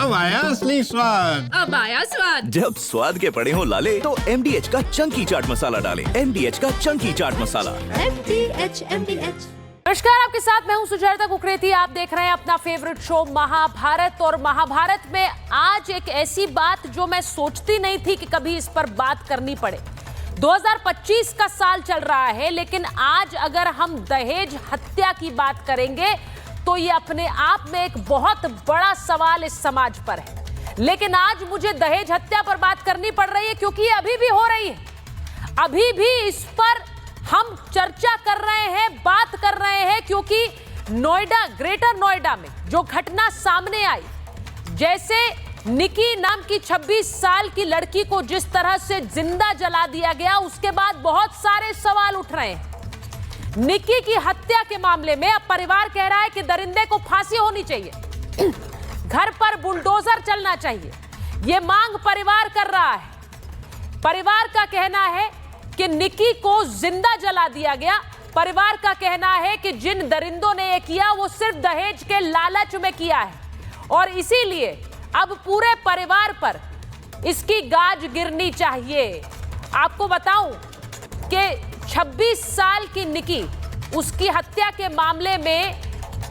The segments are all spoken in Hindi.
अब आया असली स्वाद। अब आया स्वाद। जब स्वाद के पड़े हो लाले तो MDH का चंकी चाट मसाला डालें। MDH का चंकी चाट मसाला। MDH। नमस्कार, आपके साथ मैं हूं सुचेता कुकरेती। आप देख रहे हैं अपना फेवरेट शो महाभारत। और महाभारत में आज एक ऐसी बात जो मैं सोचती नहीं थी कि कभी इस पर बात करनी पड़े। 2025 का साल चल रहा है, लेकिन आज अगर हम दहेज हत्या की बात करेंगे तो ये अपने आप में एक बहुत बड़ा सवाल इस समाज पर है। लेकिन आज मुझे दहेज हत्या पर बात करनी पड़ रही है क्योंकि ये अभी भी हो रही है। अभी भी इस पर हम चर्चा कर रहे हैं, बात कर रहे हैं, क्योंकि नोएडा, ग्रेटर नोएडा में जो घटना सामने आई, जैसे निकी नाम की 26 साल की लड़की को जिस तरह से जिंदा जला दिया गया, उसके बाद बहुत सारे सवाल उठ रहे हैं। निकी की हत्या के मामले में अब परिवार कह रहा है कि दरिंदे को फांसी होनी चाहिए, घर पर बुलडोजर चलना चाहिए। यह मांग परिवार कर रहा है। परिवार का कहना है कि निकी को जिंदा जला दिया गया। परिवार का कहना है कि जिन दरिंदों ने यह किया वो सिर्फ दहेज के लालच में किया है, और इसीलिए अब पूरे परिवार पर इसकी गाज गिरनी चाहिए। आपको बताऊं कि 26 साल की निकी, उसकी हत्या के मामले में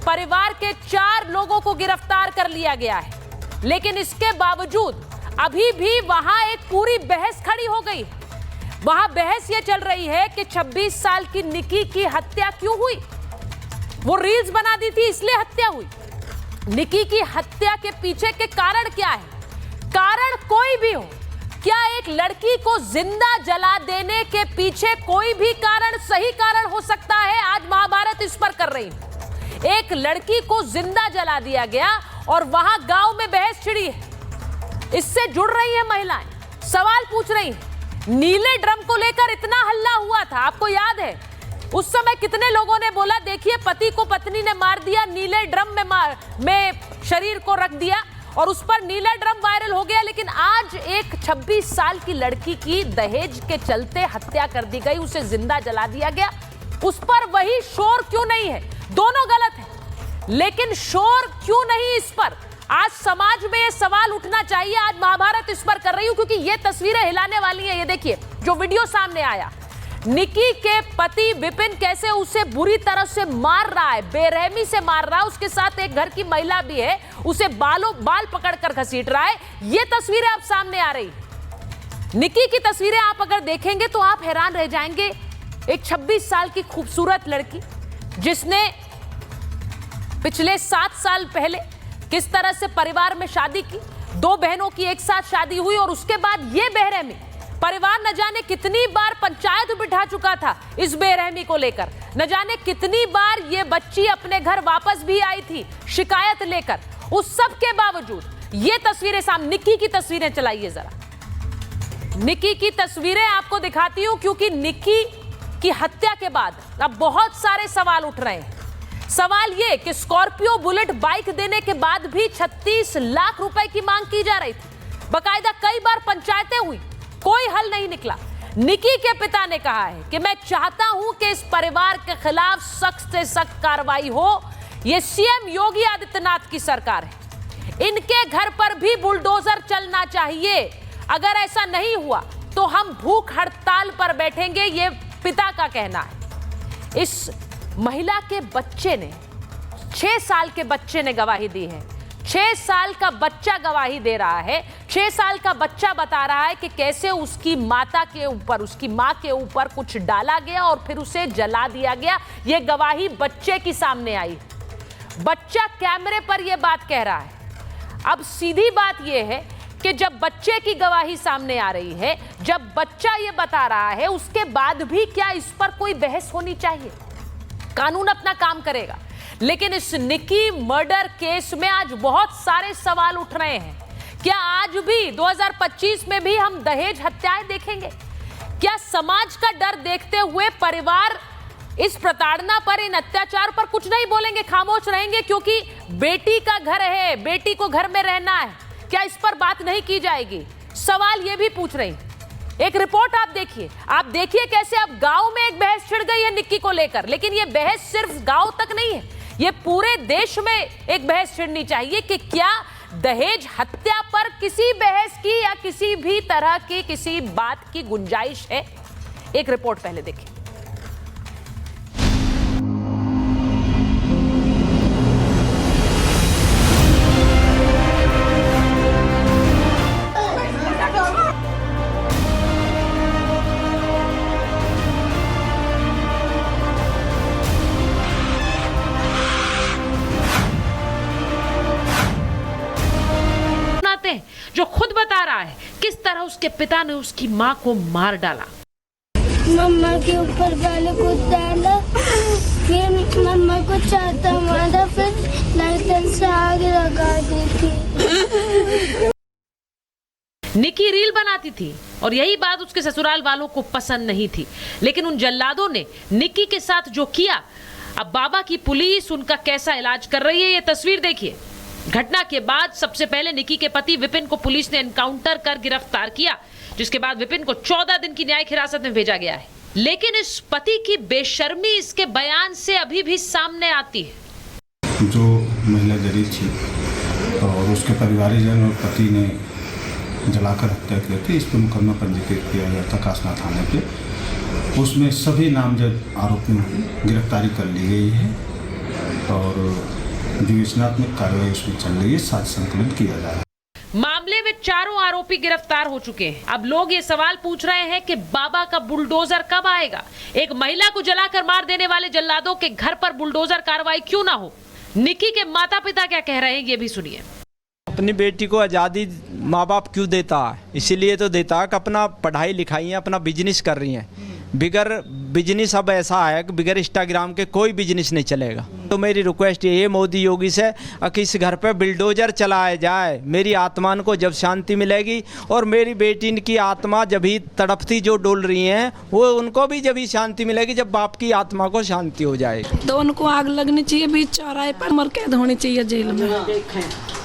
परिवार के 4 लोगों को गिरफ्तार कर लिया गया है, लेकिन इसके बावजूद अभी भी वहां एक पूरी बहस खड़ी हो गई। वहां बहस यह चल रही है कि 26 साल की निकी की हत्या क्यों हुई। वो रील्स बना दी थी इसलिए हत्या हुई। निकी की हत्या के पीछे के कारण क्या है? कारण कोई भी हो, क्या एक लड़की को जिंदा जला देने के पीछे कोई भी कारण सही कारण हो सकता है? आज महाभारत इस पर कर रही हूं। एक लड़की को जिंदा जला दिया गया और वहां गांव में बहस छिड़ी है। इससे जुड़ रही है महिलाएं, सवाल पूछ रही हैं। नीले ड्रम को लेकर इतना हल्ला हुआ था, आपको याद है? उस समय कितने लोगों ने बोला, देखिए पति को पत्नी ने मार दिया, नीले ड्रम में शरीर को रख दिया, और उस पर नीला ड्रम वायरल हो गया। लेकिन आज एक 26 साल की लड़की की दहेज के चलते हत्या कर दी गई, उसे जिंदा जला दिया गया। उस पर वही शोर क्यों नहीं है? दोनों गलत है, लेकिन शोर क्यों नहीं इस पर? आज समाज में ये सवाल उठना चाहिए। आज महाभारत इस पर कर रही हूं क्योंकि ये तस्वीरें हिलाने वाली हैं। ये देखिए जो वीडियो सामने आया, निकी के पति विपिन कैसे उसे बुरी तरह से मार रहा है, बेरहमी से मार रहा है। उसके साथ एक घर की महिला भी है, उसे बाल पकड़कर घसीट रहा है। ये तस्वीरें अब सामने आ रही। निकी की तस्वीरें आप अगर देखेंगे तो आप हैरान रह जाएंगे। एक 26 साल की खूबसूरत लड़की जिसने पिछले 7 साल पहले किस तरह से परिवार में शादी की, 2 बहनों की एक साथ शादी हुई, और उसके बाद ये बेरहमी। परिवार न जाने कितनी बार पंचायत बिठा चुका था इस बेरहमी को लेकर। न जाने कितनी बार ये बच्ची अपने घर वापस भी आई थी शिकायत लेकर। उस सब के बावजूद ये तस्वीरें सामने, निकी की तस्वीरें चलाइए जरा। निकी की तस्वीरें आपको दिखाती हूं क्योंकि निकी की हत्या के बाद अब बहुत सारे सवाल उठ रहे हैं। सवाल ये कि स्कॉर्पियो बुलेट बाइक देने के बाद भी 36 लाख रुपए की मांग की जा रही थी। बकायदा कई बार पंचायतें हुई, कोई हल नहीं निकला। निकी के पिता ने कहा है कि मैं चाहता हूं कि इस परिवार के खिलाफ सख्त से सख्त कार्रवाई हो। यह सीएम योगी आदित्यनाथ की सरकार है, इनके घर पर भी बुलडोजर चलना चाहिए। अगर ऐसा नहीं हुआ तो हम भूख हड़ताल पर बैठेंगे, ये पिता का कहना है। इस महिला के बच्चे ने, 6 साल के बच्चे ने गवाही दी है। 6 साल का बच्चा गवाही दे रहा है। 6 साल का बच्चा बता रहा है कि कैसे उसकी माता के ऊपर, उसकी मां के ऊपर कुछ डाला गया और फिर उसे जला दिया गया। यह गवाही बच्चे की सामने आई। बच्चा कैमरे पर यह बात कह रहा है। अब सीधी बात यह है कि जब बच्चे की गवाही सामने आ रही है, जब बच्चा यह बता रहा है, उसके बाद भी क्या इस पर कोई बहस होनी चाहिए? कानून अपना काम करेगा, लेकिन इस निकी मर्डर केस में आज बहुत सारे सवाल उठ रहे हैं। क्या आज भी 2025 में भी हम दहेज हत्याएं देखेंगे? क्या समाज का डर देखते हुए परिवार इस प्रताड़ना पर, इन अत्याचार पर कुछ नहीं बोलेंगे, खामोश रहेंगे? क्योंकि बेटी का घर है, बेटी को घर में रहना है, क्या इस पर बात नहीं की जाएगी? सवाल ये भी पूछ रही। एक रिपोर्ट आप देखिए कैसे अब गांव में एक बहस छिड़ गई है निक्की को लेकर। लेकिन ये बहस सिर्फ गांव तक नहीं है, ये पूरे देश में एक बहस छिड़नी चाहिए कि क्या दहेज हत्या पर किसी बहस की या किसी भी तरह की किसी बात की गुंजाइश है? एक रिपोर्ट पहले देखें। जो खुद बता रहा है किस तरह उसके पिता ने उसकी मां को मार डाला। मम्मा के ऊपर पहले कुछ डाला, फिर मम्मा को चाहता मारा, फिर लाइटर से आग लगा दी थी। निकी रील बनाती थी और यही बात उसके ससुराल वालों को पसंद नहीं थी, लेकिन उन जल्लादों ने निकी के साथ जो किया, अब बाबा की पुलिस उनका कैसा इलाज कर रही है, ये तस्वीर देखिए। घटना के बाद सबसे पहले निकी के पति विपिन को पुलिस ने एनकाउंटर कर गिरफ्तार किया, जिसके बाद विपिन को 14 दिन की न्यायिक हिरासत में भेजा गया है। लेकिन इस पति की बेशर्मी इसके बयान से अभी भी सामने आती है। जो महिला जरी थी और उसके परिवारजन और पति ने जलाकर हत्या की थी, इस पर मुकदमा पंजीकृत किया गया था कासना थाने पे। उसमें सभी नामजद आरोपियों की गिरफ्तारी कर ली गई है और विवेचनात्मक कार्रवाई उसमें चल रही है, साथ संकलन किया जा रहा है। मामले में चारों आरोपी गिरफ्तार हो चुके हैं। अब लोग ये सवाल पूछ रहे हैं कि बाबा का बुलडोजर कब आएगा? एक महिला को जलाकर मार देने वाले जल्लादों के घर पर बुलडोजर कार्रवाई क्यों ना हो? निकी के माता पिता क्या कह रहे हैं, ये भी सुनिए। अपनी बेटी को आज़ादी माँ बाप क्यों देता है? इसीलिए तो देता है कि अपना पढ़ाई लिखाई है, अपना बिजनेस कर रही हैं। बिगर बिजनेस अब ऐसा है कि बिगर इंस्टाग्राम के कोई बिजनेस नहीं चलेगा। तो मेरी रिक्वेस्ट ये मोदी योगी से कि इस घर पे बुलडोजर चलाया जाए। मेरी आत्मा को जब शांति मिलेगी और मेरी बेटी की आत्मा जब ही तड़पती जो डोल रही हैं, वो उनको भी जब ही शांति मिलेगी जब बाप की आत्मा को शांति हो जाएगी। तो उनको आग लगनी चाहिए, बीच चौराहे पर मर कैद होनी चाहिए जेल में।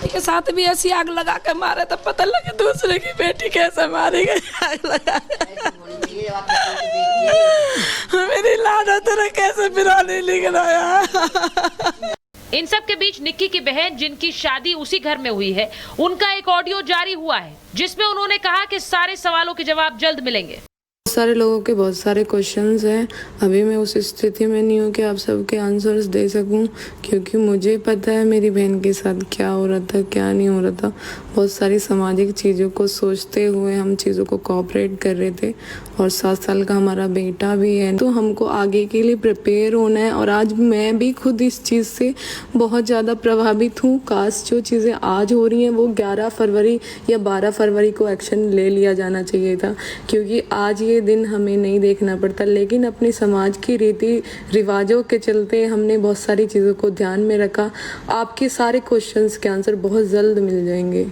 के साथ भी ऐसी आग लगा के मारे तो पता लगे दूसरे की बेटी कैसे मारी गई। आग लगा मेरी लाडा तेरा कैसे बिरानी लिख रहा। इन सब के बीच निक्की की बहन, जिनकी शादी उसी घर में हुई है, उनका एक ऑडियो जारी हुआ है जिसमें उन्होंने कहा कि सारे सवालों के जवाब जल्द मिलेंगे। सारे लोगों के बहुत सारे क्वेश्चंस हैं। अभी मैं उस स्थिति में नहीं हूँ कि आप सबके आंसर्स दे सकूँ, क्योंकि मुझे पता है मेरी बहन के साथ क्या हो रहा था, क्या नहीं हो रहा था। बहुत सारी सामाजिक चीज़ों को सोचते हुए हम चीज़ों को कोऑपरेट कर रहे थे। और 7 साल का हमारा बेटा भी है, तो हमको आगे के लिए प्रिपेयर होना है। और आज मैं भी खुद इस चीज़ से बहुत ज़्यादा प्रभावित हूँ। काश जो चीज़ें आज हो रही हैं वो 11 फरवरी या 12 फरवरी को एक्शन ले लिया जाना चाहिए था, क्योंकि आज ये दिन हमें नहीं देखना पड़ता। लेकिन अपने समाज की रीति रिवाजों के चलते हमने बहुत सारी चीज़ों को ध्यान में रखा। आपके सारे क्वेश्चंस के आंसर बहुत जल्द मिल जाएंगे।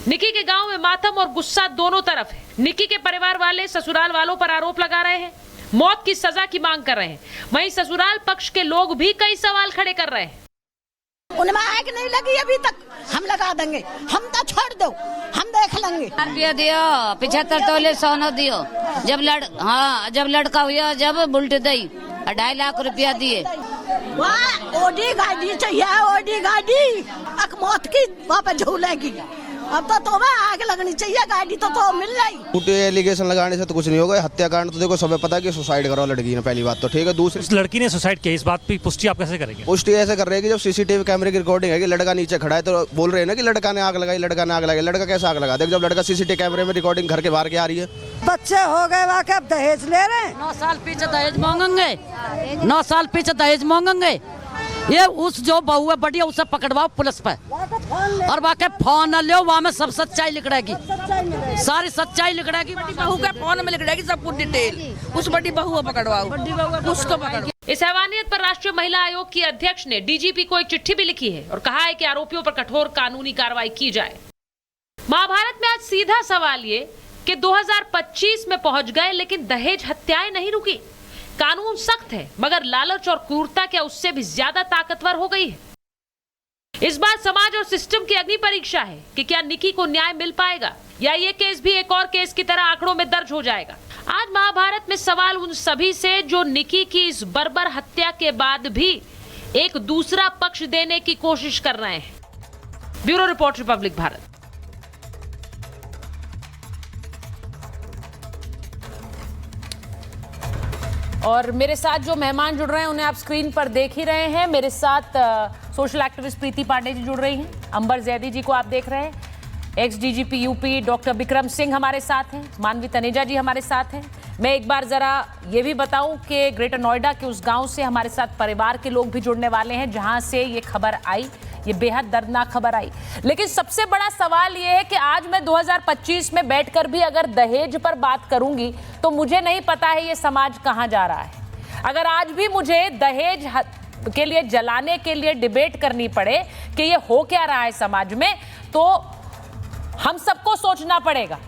निकी के गांव में मातम और गुस्सा दोनों तरफ है। निकी के परिवार वाले ससुराल वालों पर आरोप लगा रहे हैं, मौत की सजा की मांग कर रहे हैं। वहीं ससुराल पक्ष के लोग भी कई सवाल खड़े कर रहे हैं। उनमें आग नहीं लगी अभी तक, हम लगा देंगे, हम तो छोड़ दो, हम देख लेंगे। रुपया दियो, 75 तोले सोना दियो। जब लड़का हुआ जब बुलट दी 2.5 लाख रुपया दिए। वाह, ओडी गाड़ी चाहिए, ओडी गाड़ी अक मौत की वहाँ पे झूलेगी। अब तो आग लगनी चाहिए, गाड़ी तो मिल रही। झूठे एलिगेशन लगाने से तो कुछ नहीं होगा। हत्याकांड तो देखो सबे पता है कि सुसाइड करो लड़की ने, पहली बात तो ठीक है। दूसरी, उस लड़की ने सुसाइड किया, इस बात की पुष्टि आप कैसे करेंगे? पुष्टि ऐसे कर रहे हैं कि जब सीसीटीवी कैमरे की रिकॉर्डिंग है कि लड़का नीचे खड़ा है, तो बोल रहे हैं ना कि लड़का ने आग लगाई, लड़का ने आग लगाई। लड़का कैसे आग लगा? देख, जब लड़का सीसीटीवी कैमरे में रिकॉर्डिंग घर के बाहर के आ रही है। बच्चे हो गए वाकई, अब दहेज ले रहे हैं। 9 साल पीछे दहेज मांगेंगे, 9 साल पीछे दहेज मांगेंगे। ये उस जो बहू है बढ़िया, उसे पकड़वाओ पुलिस पे, और बाकी फोन न लो, वहाँ में सब सच्चाई लिख रहेगी, सारी सच्चाई लिख रहेगी। बहू के फोन में लिख रहेगी सब कुछ डिटेल। उस बड़ी बहू को पकड़वाओ, उसको पकड़ो। इस हैवानियत पर राष्ट्रीय महिला आयोग की अध्यक्ष ने डीजीपी को एक चिट्ठी भी लिखी है और कहा है कि आरोपियों पर कठोर कानूनी कार्रवाई की जाए। महाभारत में आज सीधा सवाल ये कि 2025 में पहुंच गए, लेकिन दहेज हत्याएं नहीं रुकी। कानून सख्त है, मगर लालच और क्रूरता क्या उससे भी ज्यादा ताकतवर हो गई है? इस बार समाज और सिस्टम की अग्नि परीक्षा है कि क्या निकी को न्याय मिल पाएगा, या ये केस भी एक और केस की तरह आंकड़ों में दर्ज हो जाएगा। आज महाभारत में सवाल उन सभी से जो निकी की इस बर्बर हत्या के बाद भी एक दूसरा पक्ष देने की कोशिश कर रहे हैं। Bureau report, Republic Bharat. और मेरे साथ जो मेहमान जुड़ रहे हैं उन्हें आप स्क्रीन पर देख ही रहे हैं। मेरे साथ सोशल एक्टिविस्ट प्रीति पांडे जी जुड़ रही हैं, अंबर जैदी जी को आप देख रहे हैं, x DGP UP doctor Bikram Singh हमारे साथ हैं, मानवी तनेजा जी हमारे साथ हैं। मैं एक बार जरा ये भी बताऊं कि ग्रेटर नोएडा के उस गांव से हमारे साथ परिवार के लोग भी जुड़ने वाले हैं जहां से ये खबर आई, ये बेहद दर्दनाक खबर आई। लेकिन सबसे बड़ा सवाल ये है कि आज मैं 2025 में बैठकर भी अगर दहेज पर बात करूंगी तो मुझे नहीं पता है ये समाज कहां जा रहा है। अगर आज भी मुझे दहेज के लिए जलाने के लिए डिबेट करनी पड़े कि ये हो क्या रहा है समाज में, तो हम सबको सोचना पड़ेगा।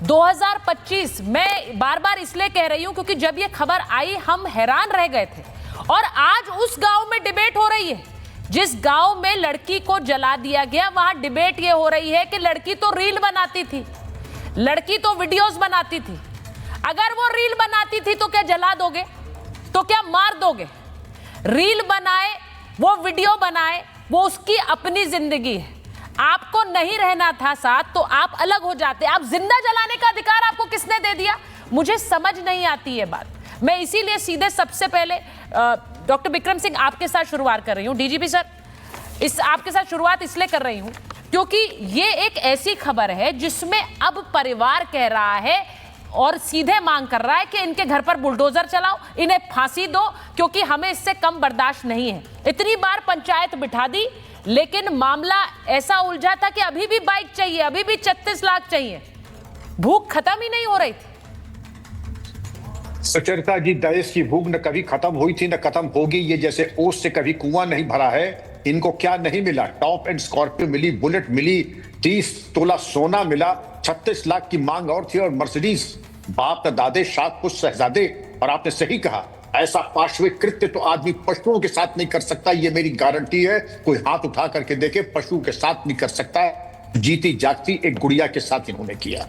2025 मैं बार बार इसलिए कह रही हूं क्योंकि जब ये खबर आई हम हैरान रह गए थे, और आज उस गांव में डिबेट हो रही है जिस गांव में लड़की को जला दिया गया। वहां डिबेट ये हो रही है कि लड़की तो रील बनाती थी, लड़की तो वीडियोस बनाती थी। अगर वो रील बनाती थी तो क्या जला दोगे, तो क्या मार दोगे? रील बनाए, वो वीडियो बनाए, वो उसकी अपनी जिंदगी है। आपको नहीं रहना था साथ तो आप अलग हो जाते। आप जिंदा जलाने का अधिकार आपको किसने दे दिया? मुझे समझ नहीं आती ये बात। मैं इसीलिए सीधे सबसे पहले डॉक्टर बिक्रम सिंह आपके साथ शुरुआत कर रही हूँ। डीजीपी सर, आपके साथ शुरुआत इसलिए कर रही हूँ क्योंकि ये एक ऐसी खबर है जिसमें अब परिवार कह रहा है और सीधे मांग कर रहा है कि इनके घर पर बुलडोजर चलाओ, इन्हें फांसी दो, क्योंकि हमें इससे कम बर्दाश्त नहीं है। इतनी बार पंचायत बिठा दी लेकिन मामला ऐसा उलझा था कि अभी भी बाइक चाहिए, अभी भी 36 लाख चाहिए। भूख खत्म ही नहीं हो रही थी। सुचरिता जी, दहेज की भूख न कभी खत्म हुई थी न खत्म होगी। ये जैसे ओस से कभी कुआं नहीं भरा है। इनको क्या नहीं मिला? टॉप एंड स्कॉर्पियो मिली, बुलेट मिली, 30 तोला सोना मिला, 36 लाख की मांग और थी, और मर्सिडीज। बाप न दादे, सात कुछ शहजादे। और आपने सही कहा, ऐसा पाशविक कृत्य तो आदमी पशुओं के साथ नहीं कर सकता। ये मेरी गारंटी है। कोई हाथ उठा करके देखे, पशु के साथ नहीं कर सकता है। जीती जागती एक गुड़िया के साथ इन्होंने किया।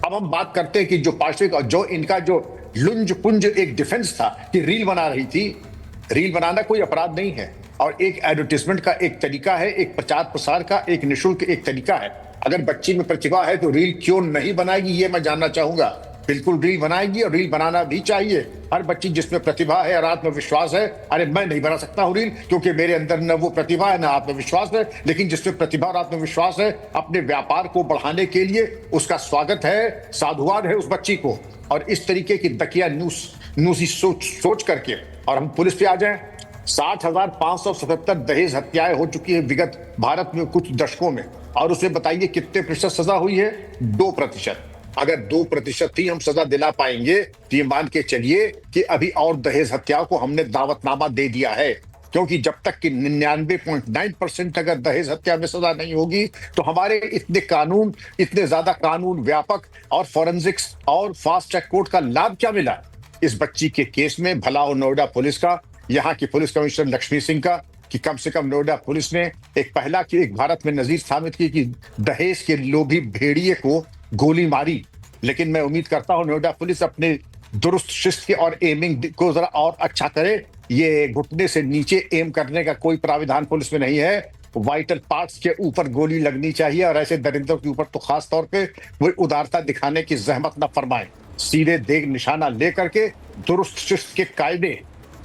अब हम बात करते हैं कि जो पाशविक और जो इनका जो लुंज पुंज एक डिफेंस था कि रील बना रही थी। रील बनाना कोई अपराध नहीं है, और एक एडवर्टाइजमेंट का एक तरीका है, एक प्रचार प्रसार का एक निःशुल्क एक तरीका है। अगर बच्ची में प्रतिभा है तो रील क्यों नहीं बनाएगी, ये मैं जानना चाहूंगा। बिल्कुल रील बनाएगी, और रील बनाना भी चाहिए। हर बच्ची जिसमें प्रतिभा है और आत्मविश्वास है, अरे मैं नहीं बना सकता हूँ रील क्योंकि मेरे अंदर न वो प्रतिभा है न आत्मविश्वास है, लेकिन जिसमें प्रतिभा और आत्मविश्वास है अपने व्यापार को बढ़ाने के लिए उसका स्वागत है, साधुवाद है उस बच्ची को। और इस तरीके की दकिया न्यूसी सोच करके, और हम पुलिस पे आ जाएं, 60,577 दहेज हत्याएं हो चुकी है विगत भारत में कुछ दशकों में, और उसमें बताइए कितने प्रतिशत सजा हुई है? 2%। अगर 2% ही हम सजा दिला पाएंगे तो ये मान के चलिए कि अभी और दहेज हत्याओं को हमने दावतनामा दे दिया है। क्योंकि जब तक कि 99.9% अगर दहेज हत्या में सजा नहीं होगी तो हमारे इतने ज्यादा कानून व्यापक और फॉरेंसिक्स और फास्ट ट्रैक कोर्ट का लाभ क्या मिला? इस बच्ची के केस में भला हो नोएडा पुलिस का, यहाँ की पुलिस कमिश्नर लक्ष्मी सिंह का, कि कम से कम नोएडा पुलिस ने एक भारत में नजीर साबित की कि दहेज के लोभी भेड़िए को गोली मारी। लेकिन मैं उम्मीद करता हूं नोएडा पुलिस अपने दुरुस्त शिस्त और एमिंग को जरा और अच्छा करे। ये घुटने से नीचे एम करने का कोई प्राविधान पुलिस में नहीं है। वाइटल पार्ट्स के ऊपर गोली लगनी चाहिए, और ऐसे दरिंदों के ऊपर तो खास तौर पे वो उदारता दिखाने की जहमत न फरमाएं। सीधे देख निशाना लेकर के दुरुस्त शिस्त के कायदे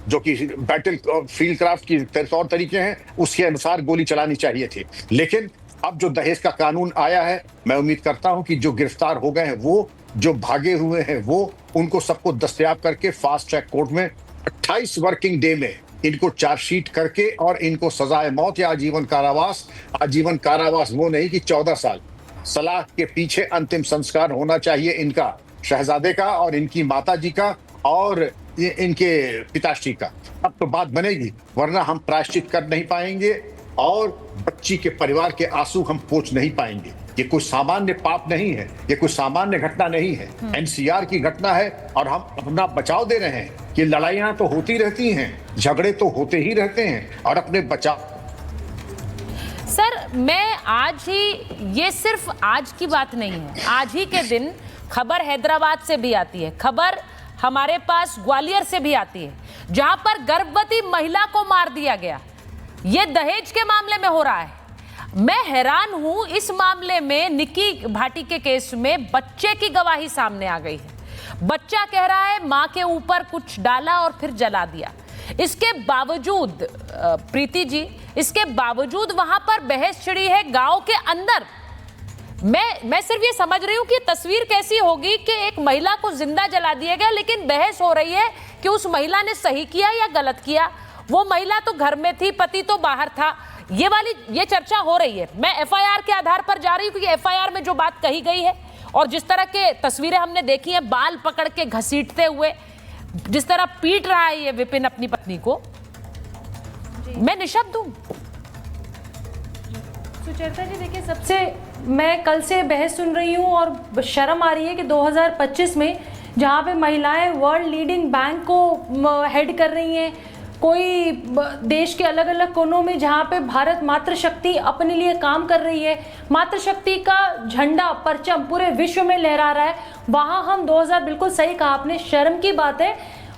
जो कि बैटल फील्ड क्राफ्ट की तौर तरीके हैं उसके अनुसार गोली चलानी चाहिए थी। लेकिन अब जो दहेज का कानून आया है, मैं उम्मीद करता हूं कि जो गिरफ्तार हो गए हैं, वो जो भागे हुए हैं, वो उनको सबको दस्तयाब करके फास्ट ट्रैक कोर्ट में 28 वर्किंग डे में इनको चार्जशीट करके और इनको सजाए मौत या आजीवन कारावास वो नहीं कि 14 साल सलाह के पीछे अंतिम संस्कार होना चाहिए इनका, शहजादे का और इनकी माता जी का और इनके पिताश्री का। अब तो बात बनेगी, वरना हम प्रायश्चित कर नहीं पाएंगे और बच्ची के परिवार के आंसू हम पोंछ नहीं पाएंगे। ये कोई सामान्य पाप नहीं है, ये कोई सामान्य घटना नहीं है, एनसीआर की घटना है, और हम अपना बचाव दे रहे हैं कि लड़ाइयां तो होती रहती हैं, झगड़े तो होते ही रहते हैं, और अपने बचाव। सर, मैं आज ही, ये सिर्फ आज की बात नहीं है, आज ही के दिन खबर हैदराबाद से भी आती है, खबर हमारे पास ग्वालियर से भी आती है, जहां पर गर्भवती महिला को मार दिया गया। ये दहेज के मामले में हो रहा है। मैं हैरान हूं, इस मामले में निक्की भाटी के केस में बच्चे की गवाही सामने आ गई है। बच्चा कह रहा है मां के ऊपर कुछ डाला और फिर जला दिया। इसके बावजूद प्रीति जी, इसके बावजूद वहां पर बहस छिड़ी है गांव के अंदर। मैं सिर्फ ये समझ रही हूं कि तस्वीर कैसी होगी कि एक महिला को जिंदा जला दिया गया, लेकिन बहस हो रही है कि उस महिला ने सही किया या गलत किया। वो महिला तो घर में थी, पति तो बाहर था। ये चर्चा हो रही है। मैं एफआईआर के आधार पर जा रही हूं, क्योंकि एफआईआर में जो बात कही गई है और जिस तरह के तस्वीरें हमने देखी हैं, बाल पकड़ के घसीटते हुए, जिस तरह पीट रहा है ये विपिन अपनी पत्नी को, मैं निशब्द हूं। सुचेता जी देखिए, सबसे मैं कल से बहस सुन रही हूँ और शर्म आ रही है कि 2025 में जहाँ पे महिलाएं वर्ल्ड लीडिंग बैंक को हेड कर रही हैं, कोई देश के अलग अलग कोनों में जहाँ पे भारत मातृशक्ति अपने लिए काम कर रही है, मातृशक्ति का झंडा परचम पूरे विश्व में लहरा रहा है, वहाँ हम 2000 बिल्कुल सही कहा आपने, शर्म की बात है।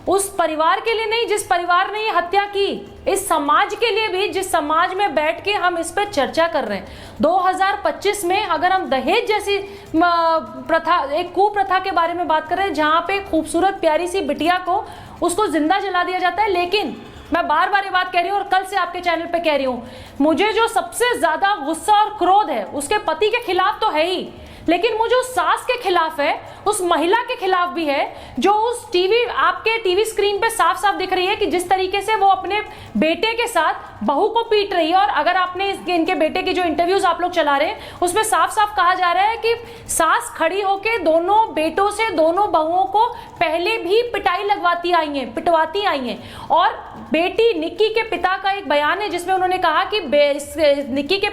उस परिवार के लिए नहीं जिस परिवार ने ये हत्या की, इस समाज के लिए भी जिस समाज में बैठ के हम इस पर चर्चा कर रहे हैं। 2025 में अगर हम दहेज जैसी प्रथा, एक कुप्रथा के बारे में बात कर रहे हैं, जहाँ पे खूबसूरत प्यारी सी बिटिया को उसको जिंदा जला दिया जाता है। लेकिन मैं बार बार ये बात कह रही हूँ और कल से आपके चैनल पे कह रही हूँ, मुझे जो सबसे ज्यादा गुस्सा और क्रोध है उसके पति के खिलाफ तो है ही, लेकिन मुझे उस सास के खिलाफ है, उस महिला के खिलाफ भी है, जो उस आपके टीवी स्क्रीन पे साफ साफ दिख रही है कि जिस तरीके से वो अपने बेटे के साथ बहू को पीट रही है। और अगर आपने इनके बेटे के जो इंटरव्यूज आप लोग चला रहे हैं उसमें साफ साफ कहा जा रहा है कि सास खड़ी होके दोनों बेटों से, दोनों बहुओं को पहले भी पिटाई लगवाती आई है, पिटवाती आई है। और बेटी निक्की के पिता का एक बयान है जिसमें उन्होंने कहा कि निक्की के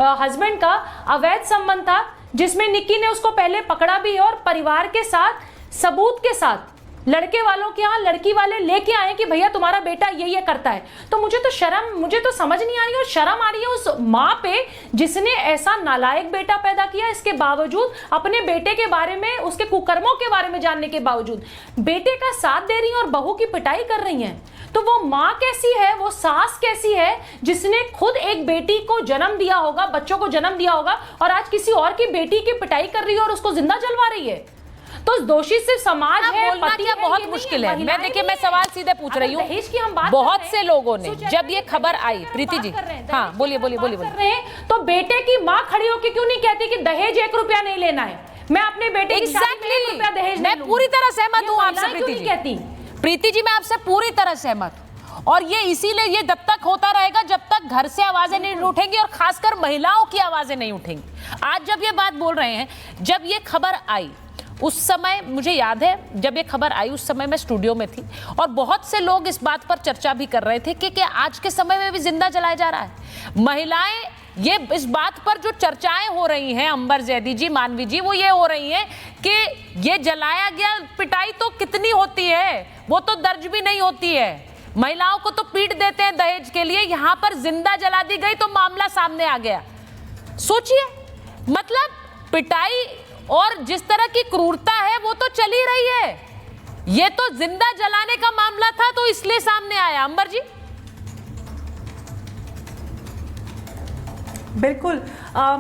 हस्बैंड का अवैध संबंध था, जिसमें निक्की ने उसको पहले पकड़ा भी और परिवार के साथ, सबूत के साथ लड़के वालों के यहाँ लड़की वाले लेके आए कि भैया तुम्हारा बेटा ये करता है। तो मुझे तो समझ नहीं आ रही, और शर्म आ रही है उस माँ पे जिसने ऐसा नालायक बेटा पैदा किया, इसके बावजूद अपने बेटे के बारे में, उसके कुकर्मों के बारे में जानने के बावजूद बेटे का साथ दे रही है और बहू की पिटाई कर रही है। तो वो माँ कैसी है, वो सास कैसी है जिसने खुद एक बेटी को जन्म दिया होगा, बच्चों को जन्म दिया होगा, और आज किसी और की बेटी की पिटाई कर रही है और उसको जिंदा जलवा रही है। तो दोषी सिर्फ समाज है, पति क्या है, बहुत मुश्किल है। मैं सवाल सीधे पूछ रही हूँ। बहुत से लोगों ने जब ये खबर आई, प्रीति जी, हाँ बोलिए। तो बेटे की माँ खड़ी होकर क्यों नहीं कहती कि दहेज 1 रुपया नहीं लेना है, मैं अपने बेटे की शादी में 1 रुपया दहेज, मैं पूरी तरह सहमत हूँ आपसे प्रीति जी, मैं आपसे पूरी तरह सहमत हूँ। और ये इसीलिए ये जब तक होता रहेगा जब तक घर से आवाजें नहीं उठेंगी, और खासकर महिलाओं की आवाजें नहीं उठेंगी। आज जब ये बात बोल रहे हैं, जब ये खबर आई उस समय मुझे याद है, जब ये खबर आई उस समय मैं स्टूडियो में थी और बहुत से लोग इस बात पर चर्चा भी कर रहे थे कि आज के समय में भी जिंदा जलाया जा रहा है। महिलाएं, ये इस बात पर जो चर्चाएं हो रही हैं, अंबर जैदी जी, मानवी जी, वो ये हो रही हैं कि ये जलाया गया, पिटाई तो कितनी होती है, वो तो दर्ज भी नहीं होती है। महिलाओं को तो पीट देते हैं दहेज के लिए, यहां पर जिंदा जला दी गई तो मामला सामने आ गया। सोचिए, मतलब पिटाई और जिस तरह की क्रूरता है वो तो चली रही है, ये तो जिंदा जलाने का मामला था तो इसलिए सामने आया। अंबर जी। बिल्कुल,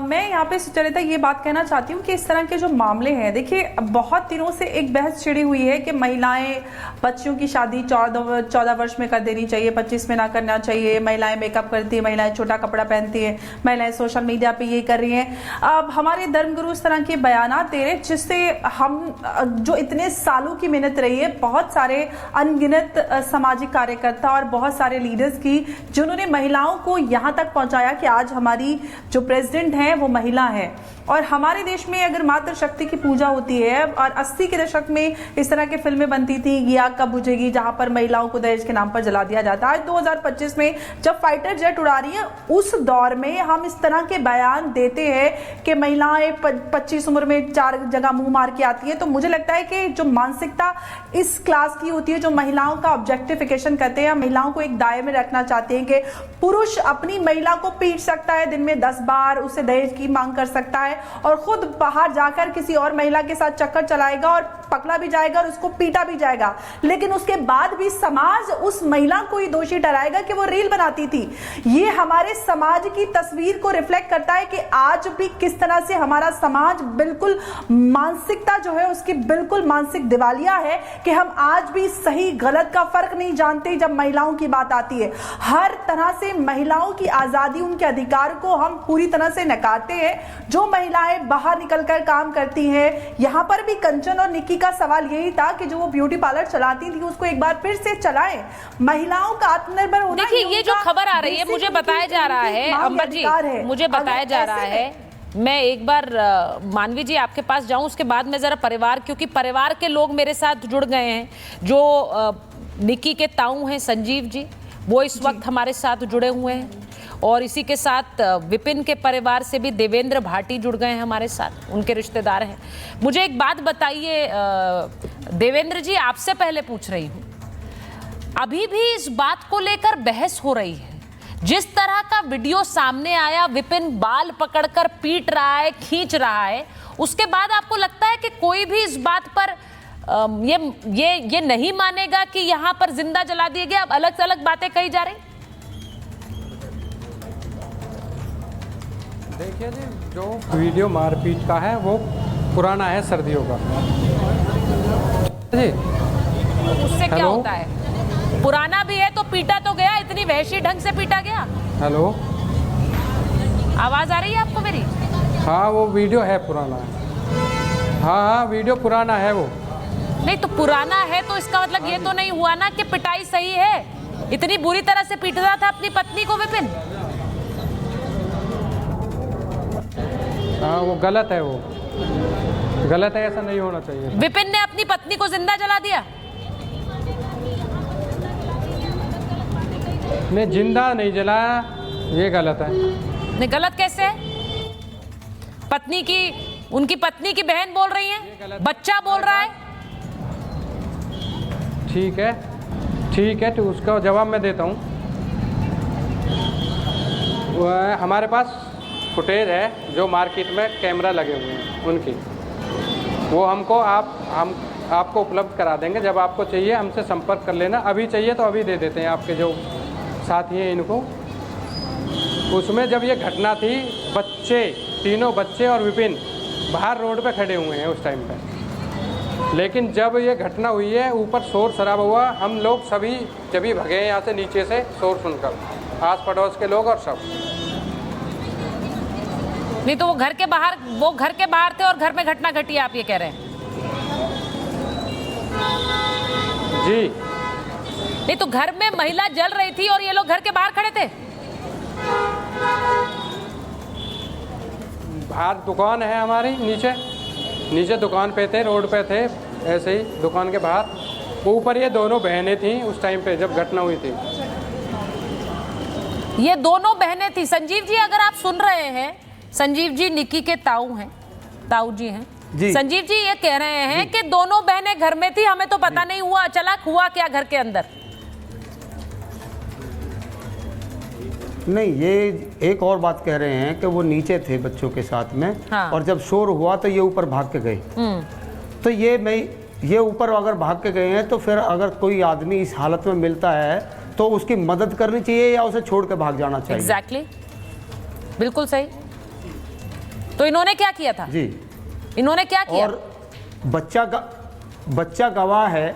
मैं यहाँ पे सुचरिता ये बात कहना चाहती हूँ कि इस तरह के जो मामले हैं, देखिए बहुत दिनों से एक बहस छिड़ी हुई है कि महिलाएं, बच्चियों की शादी 14 वर्ष में कर देनी चाहिए, 25 में ना करना चाहिए, महिलाएं मेकअप करती है, महिलाएं छोटा कपड़ा पहनती है, महिलाएं सोशल मीडिया पे ये कर रही हैं। अब हमारे धर्मगुरु इस तरह के बयानात दे रहे जिससे हम, जो इतने सालों की मेहनत रही है, बहुत सारे अनगिनत सामाजिक कार्यकर्ता और बहुत सारे लीडर्स की, जिन्होंने महिलाओं को यहाँ तक पहुँचाया कि आज हमारी जो प्रेसिडेंट है वो महिला है। और हमारे देश में अगर मातृशक्ति की पूजा होती है, और 80 के दशक में इस तरह की फिल्में बनती थी, ये आग कब बुझेगी, जहां पर महिलाओं को दहेज के नाम पर जला दिया जाता है। आज 2025 में जब फाइटर जेट उड़ा रही है, उस दौर में हम इस तरह के बयान देते हैं कि महिलाएं 25 उम्र में 4 जगह मुंह मार के आती है। तो मुझे लगता है कि जो मानसिकता इस क्लास की होती है, जो महिलाओं का ऑब्जेक्टिफिकेशन करते हैं, महिलाओं को एक दायरे में रखना चाहते हैं कि पुरुष अपनी महिला को पीट सकता है दिन में 10 बार, उससे दहेज की मांग कर सकता है, जाए और खुद बाहर जाकर किसी और महिला के साथ चक्कर चलाएगा और पकड़ा भी जाएगा और उसको पीटा भी जाएगा, लेकिन उसके बाद भी समाज उस महिला को ही दोषी ठहराएगा कि वो रील बनाती थी। ये हमारे समाज की तस्वीर को रिफ्लेक्ट करता है कि आज भी किस तरह से हमारा समाज बिल्कुल मानसिकता जो है उसकी बिल्कुल मानसिक दिवालिया है कि हम आज भी सही गलत का फर्क नहीं जानते जब महिलाओं की बात आती है। हर तरह से महिलाओं की आजादी, उनके अधिकार को हम पूरी तरह से नकारते हैं। जो महिलाएं बाहर निकलकर काम करती हैं, यहां पर भी कंचन और निक्की का सवाल यही था कि जो वो ब्यूटी पार्लर चलाती थी उसको एक बार फिर से चलाएं। महिलाओं का आत्मनिर्भर होना। देखिए ये जो खबर आ रही है, मुझे बताया जा रहा है अंबर जी, मुझे बताया जा रहा है, मैं एक बार मानवी जी आपके पास जाऊं, उसके बाद मैं जरा परिवार, क्योंकि परिवार के लोग मेरे साथ जुड़ गए हैं। जो निक्की के ताऊ हैं संजीव जी, वो इस वक्त हमारे साथ जुड़े हुए हैं, और इसी के साथ विपिन के परिवार से भी देवेंद्र भाटी जुड़ गए हैं हमारे साथ, उनके रिश्तेदार हैं। मुझे एक बात बताइए देवेंद्र जी, आपसे पहले पूछ रही हूँ, अभी भी इस बात को लेकर बहस हो रही है? जिस तरह का वीडियो सामने आया, विपिन बाल पकड़कर पीट रहा है, खींच रहा है, उसके बाद आपको लगता है कि कोई भी इस बात पर ये नहीं मानेगा कि यहाँ पर जिंदा जला दिए गए? अब अलग अलग बातें कही जा रही। देखिए जी, जो वीडियो मारपीट का है वो पुराना है, सर्दियों का जी। उससे क्या होता है? पुराना भी है तो पीटा तो गया, इतनी वहशी ढंग से पीटा गया। हेलो, आवाज आ रही है आपको मेरी? हाँ, वो वीडियो है, पुराना है। हाँ, वीडियो पुराना है वो। नहीं तो पुराना है तो इसका मतलब ये तो नहीं हुआ ना कि पिटाई सही है। इतनी बुरी तरह से पीटता था अपनी पत्नी को विपिन। हाँ, वो गलत है, वो गलत है, ऐसा नहीं होना चाहिए। विपिन ने अपनी पत्नी को जिंदा जला दिया? नहीं, जिंदा नहीं जलाया, ये गलत है। नहीं, गलत कैसे है? पत्नी की, उनकी पत्नी की बहन बोल रही है, बच्चा बोल रहा है। ठीक है, ठीक है, तो उसका जवाब मैं देता हूँ। हमारे पास फुटेज है जो मार्केट में कैमरा लगे हुए हैं उनकी, वो हमको हम आपको उपलब्ध करा देंगे। जब आपको चाहिए हमसे संपर्क कर लेना। अभी चाहिए तो अभी दे देते हैं, आपके जो साथी हैं इनको। उसमें जब ये घटना थी, बच्चे, तीनों बच्चे और विपिन बाहर रोड पे खड़े हुए हैं उस टाइम पे। लेकिन जब ये घटना हुई है, ऊपर शोर शराबा हुआ, हम लोग सभी जब भगे यहाँ से, नीचे से शोर सुनकर, आस पड़ोस के लोग और सब। नहीं तो वो घर के बाहर थे और घर में घटना घटी, आप ये कह रहे हैं? जी। नहीं तो घर में महिला जल रही थी और ये लोग घर के बाहर खड़े थे? बाहर दुकान है हमारी, नीचे दुकान पे थे, रोड पे थे, ऐसे ही दुकान के बाहर। ऊपर ये दोनों बहनें थीं उस टाइम पे जब घटना हुई थी। ये दोनों बहनें थी। संजीव जी, अगर आप सुन रहे हैं, संजीव जी निक्की के ताऊ जी हैं जी। संजीव जी ये कह रहे हैं कि दोनों बहनें घर में थी, हमें तो पता नहीं हुआ, चला हुआ क्या घर के अंदर? नहीं, ये एक और बात कह रहे हैं कि वो नीचे थे बच्चों के साथ में। हाँ। और जब शोर हुआ तो ये ऊपर भाग के गए। तो ये ऊपर अगर भाग के गए हैं तो फिर अगर कोई आदमी इस हालत में मिलता है तो उसकी मदद करनी चाहिए या उसे छोड़ के भाग जाना चाहिए? एग्जैक्टली, बिल्कुल सही। तो इन्होंने क्या किया था? जी, इन्होंने क्या किया? और बच्चा गवाह है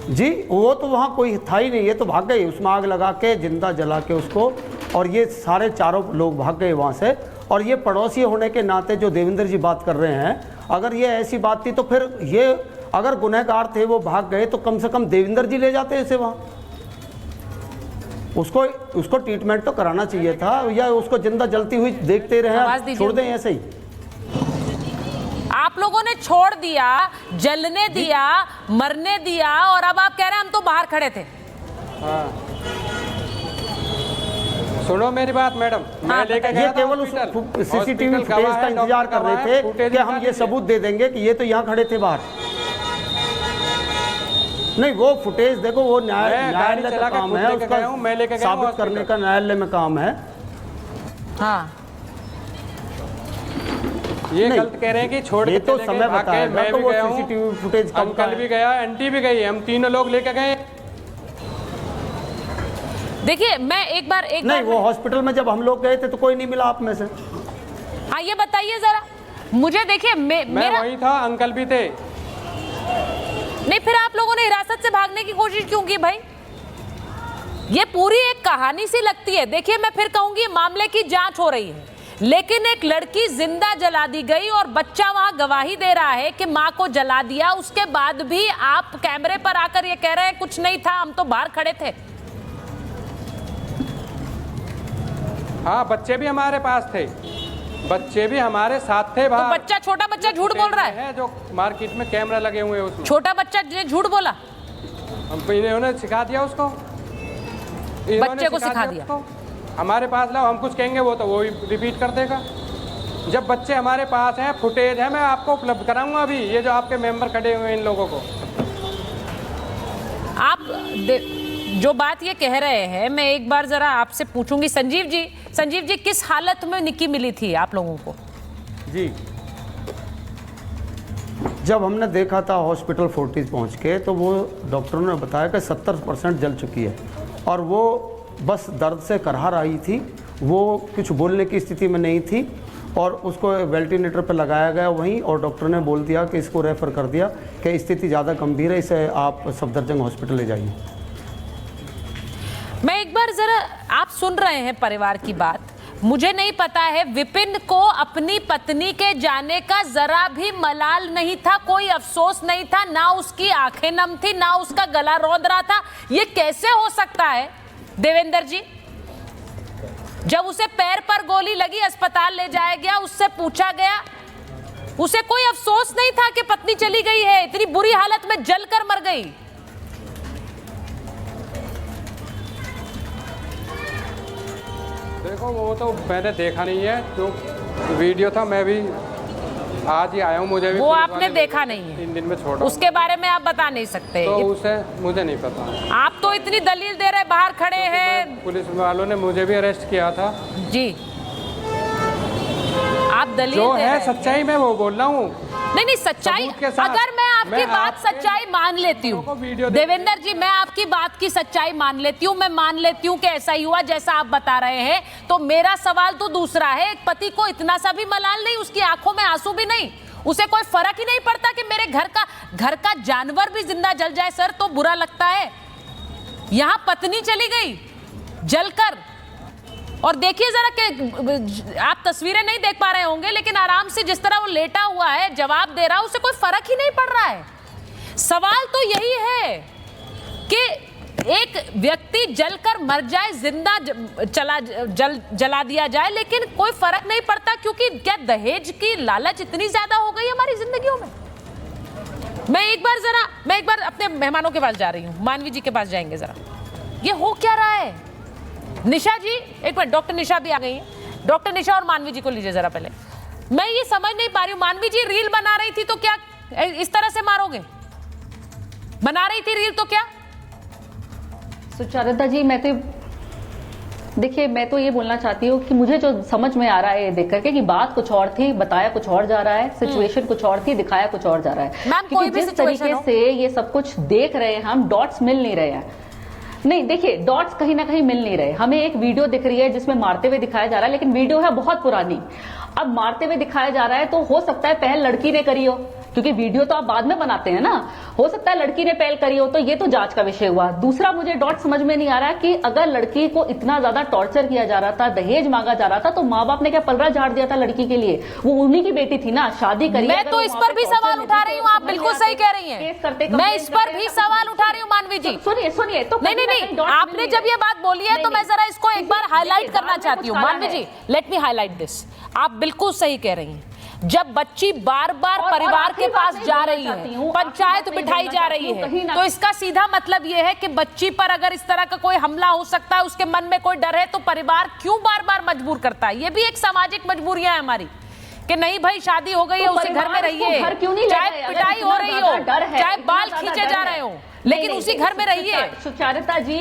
जी, वो तो वहाँ कोई था ही नहीं, ये तो भाग गए, उसमें आग लगा के जिंदा जला के उसको, और ये सारे चारों लोग भाग गए वहाँ से। और ये पड़ोसी होने के नाते जो देवेंद्र जी बात कर रहे हैं, अगर ये ऐसी बात थी तो फिर ये अगर गुनहगार थे, वो भाग गए, तो कम से कम देवेंद्र जी ले जाते इसे वहाँ, उसको ट्रीटमेंट तो कराना चाहिए था, या उसको जिंदा जलती हुई देखते रहे, छोड़ दें ऐसे ही? आप लोगों ने छोड़ दिया, जलने दिया, मरने दिया, और अब आप कह रहे हैं हम तो बाहर खड़े थे। हाँ। सुनो मेरी बात मैडम, मैं लेके गया था, केवल सीसीटीवी फुटेज का इंतजार कर रहे थे कि हम ये सबूत दे देंगे कि ये तो यहाँ खड़े थे बाहर। नहीं, वो फुटेज देखो, वो न्यायालय का काम है, उसका साबित करने का न्यायालय में काम है। हाँ, ये गलत कह रहे हैं कि छोड़ ये के तो चले समय गए, भाग बताया गए, था, मैं तो भी वो गया हूँ, सीसीटीवी फुटेज कम का अंकल है। भी गया, आंटी भी गई, हम तीनों लोग लेके गए। देखिए मैं एक बार नहीं, वो हॉस्पिटल में जब हम लोग गए थे तो कोई नहीं मिला आप में से। हाँ ये बताइए जरा मुझे। देखिए मैं मेरा वही था, अंकल भी थे। नहीं, फिर आप लोगों ने हिरासत से भागने की कोशिश क्यों की भाई? ये पूरी एक कहानी सी लगती है। देखिए मैं फिर कहूंगी मामले की जांच हो रही है, लेकिन एक लड़की जिंदा जला दी गई और बच्चा वहां गवाही दे रहा है कि मां को जला दिया। उसके बाद भी आप कैमरे पर आकर ये कह रहे हैं कुछ नहीं था, हम तो बाहर खड़े थे। हाँ, बच्चे भी हमारे पास थे, बच्चे भी हमारे साथ थे बाहर। तो बच्चा, छोटा बच्चा झूठ बोल रहा है जो मार्केट में कैमरा लगे हुए हैं उसमें। छोटा बच्चा झूठ बोला? इन्होंने सिखा दिया उसको, बच्चे को सिखा दिया उसको। हमारे पास लाओ, हम कुछ कहेंगे वो तो वो रिपीट कर देगा। जब बच्चे हमारे पास हैं, फुटेज है, मैं आपको उपलब्ध कराऊंगा अभी। ये जो आपके मेंबर खड़े हुए हैं इन लोगों को, आप जो बात ये कह रहे हैं, मैं एक बार जरा आपसे पूछूंगी। संजीव जी किस हालत में निक्की मिली थी आप लोगों को? जी, जब हमने देखा था हॉस्पिटल फोर्टिस पहुंच के, तो वो डॉक्टरों ने बताया कि 70% जल चुकी है और वो बस दर्द से करहा रही थी, वो कुछ बोलने की स्थिति में नहीं थी और उसको वेंटिलेटर पर लगाया गया वहीं, और डॉक्टर ने बोल दिया कि इसको रेफ़र कर दिया कि स्थिति ज़्यादा गंभीर है, इसे आप सफदरजंग हॉस्पिटल ले जाइए। मैं एक बार जरा, आप सुन रहे हैं परिवार की बात। मुझे नहीं पता है, विपिन को अपनी पत्नी के जाने का जरा भी मलाल नहीं था, कोई अफसोस नहीं था, ना उसकी आंखें नम थी, ना उसका गला रौंद रहा था। ये कैसे हो सकता है देवेंद्र जी? जब उसे पैर पर गोली लगी, अस्पताल ले जाया गया, उससे पूछा गया, उसे कोई अफसोस नहीं था कि पत्नी चली गई है, इतनी बुरी हालत में जलकर मर गई। देखो वो तो मैंने देखा नहीं है, जो वीडियो था मैं भी आज ही आया हूँ, मुझे भी वो आपने देखा नहीं है, 3 दिन में छोड़ा, उसके बारे में आप बता नहीं सकते। तो उसे मुझे नहीं पता। आप तो इतनी दलील दे रहे, बाहर खड़े हैं। पुलिस वालों ने मुझे भी अरेस्ट किया था जी, आप दलील जो दे है रहे हैं। सच्चाई मैं वो बोल रहा हूँ। नहीं सच्चाई, अगर मैं आपकी बात सच्चाई मान लेती हूँ देवेंद्र जी, मैं आपकी बात की सच्चाई मान लेती हूँ, मैं मान लेती हूँ कि ऐसा ही हुआ जैसा आप बता रहे हैं, तो मेरा सवाल तो दूसरा है। एक पति को इतना सा भी मलाल नहीं, उसकी आंखों में आंसू भी नहीं, उसे कोई फर्क ही नहीं पड़ता कि मेरे घर का जानवर भी जिंदा जल जाए सर तो बुरा लगता है। यहां पत्नी चली गई जलकर, और देखिए जरा कि आप तस्वीरें नहीं देख पा रहे होंगे, लेकिन आराम से जिस तरह वो लेटा हुआ है, जवाब दे रहा है, उसे कोई फर्क ही नहीं पड़ रहा है। सवाल तो यही है कि एक व्यक्ति जलकर मर जाए, जिंदा जला दिया जाए, लेकिन कोई फर्क नहीं पड़ता, क्योंकि क्या दहेज की लालच इतनी ज्यादा हो गई हमारी जिंदगियों में? मैं एक बार अपने मेहमानों के पास जा रही हूँ, मानवी जी के पास जाएंगे। जरा ये हो क्या रहा है? निशा जी, एक मिनट, डॉक्टर निशा भी आ गई है। डॉक्टर निशा और मानवी जी को लीजिए जरा पहले। मैं ये समझ नहीं पा रही हूँ, मानवी जी रील बना रही थी तो क्या इस तरह से मारोगे? बना रही थी रील तो क्या? सुचारिता जी, देखिए मैं तो ये बोलना चाहती हूँ कि मुझे जो समझ में आ रहा है ये देख करके कि बात कुछ और थी, बताया कुछ और जा रहा है, सिचुएशन कुछ और थी, दिखाया कुछ और जा रहा है। क्योंकि जिस तरीके से ये सब कुछ देख रहे हैं हम, डॉट्स मिल नहीं रहे हैं। नहीं देखिए, डॉट्स कहीं ना कहीं मिल नहीं रहे। हमें एक वीडियो दिख रही है जिसमें मारते हुए दिखाया जा रहा है, लेकिन वीडियो है बहुत पुरानी। अब मारते हुए दिखाया जा रहा है तो हो सकता है पहल लड़की ने करी हो, क्योंकि वीडियो तो आप बाद में बनाते हैं ना, हो सकता है लड़की ने पहल करी हो, तो ये तो जांच का विषय हुआ। दूसरा, मुझे डॉट समझ में नहीं आ रहा कि अगर लड़की को इतना ज्यादा टॉर्चर किया जा रहा था, दहेज मांगा जा रहा था, तो माँ बाप ने क्या पलड़ा झाड़ दिया था लड़की के लिए? वो उन्हीं की बेटी थी ना, शादी करी। मैं तो इस पर भी सवाल उठा रही हूँ, आप बिल्कुल सही कह रही हैं। मैं इस पर भी सवाल उठा रही हूँ मानवी जी। सुनिए तो नहीं, आपने जब ये बात बोली है तो मैं जरा इसको एक बार हाईलाइट करना चाहती हूँ। मानवी जी, लेट मी हाईलाइट दिस। आप बिल्कुल सही कह रही हैं। जब बच्ची बार बार परिवार के पास जा रही है, पंचायत बिठाई जा रही है, तो इसका सीधा मतलब यह है कि बच्ची पर अगर इस तरह का कोई हमला हो सकता है, उसके मन में कोई डर है, तो परिवार क्यों बार बार मजबूर करता है? ये भी एक सामाजिक मजबूरियां है हमारी कि नहीं भाई शादी हो गई है, उसी घर में रहिए, चाहे पिटाई हो रही हो, चाहे बाल खींचे जा रहे हो, लेकिन उसी घर में रहिए। सुचारिता जी,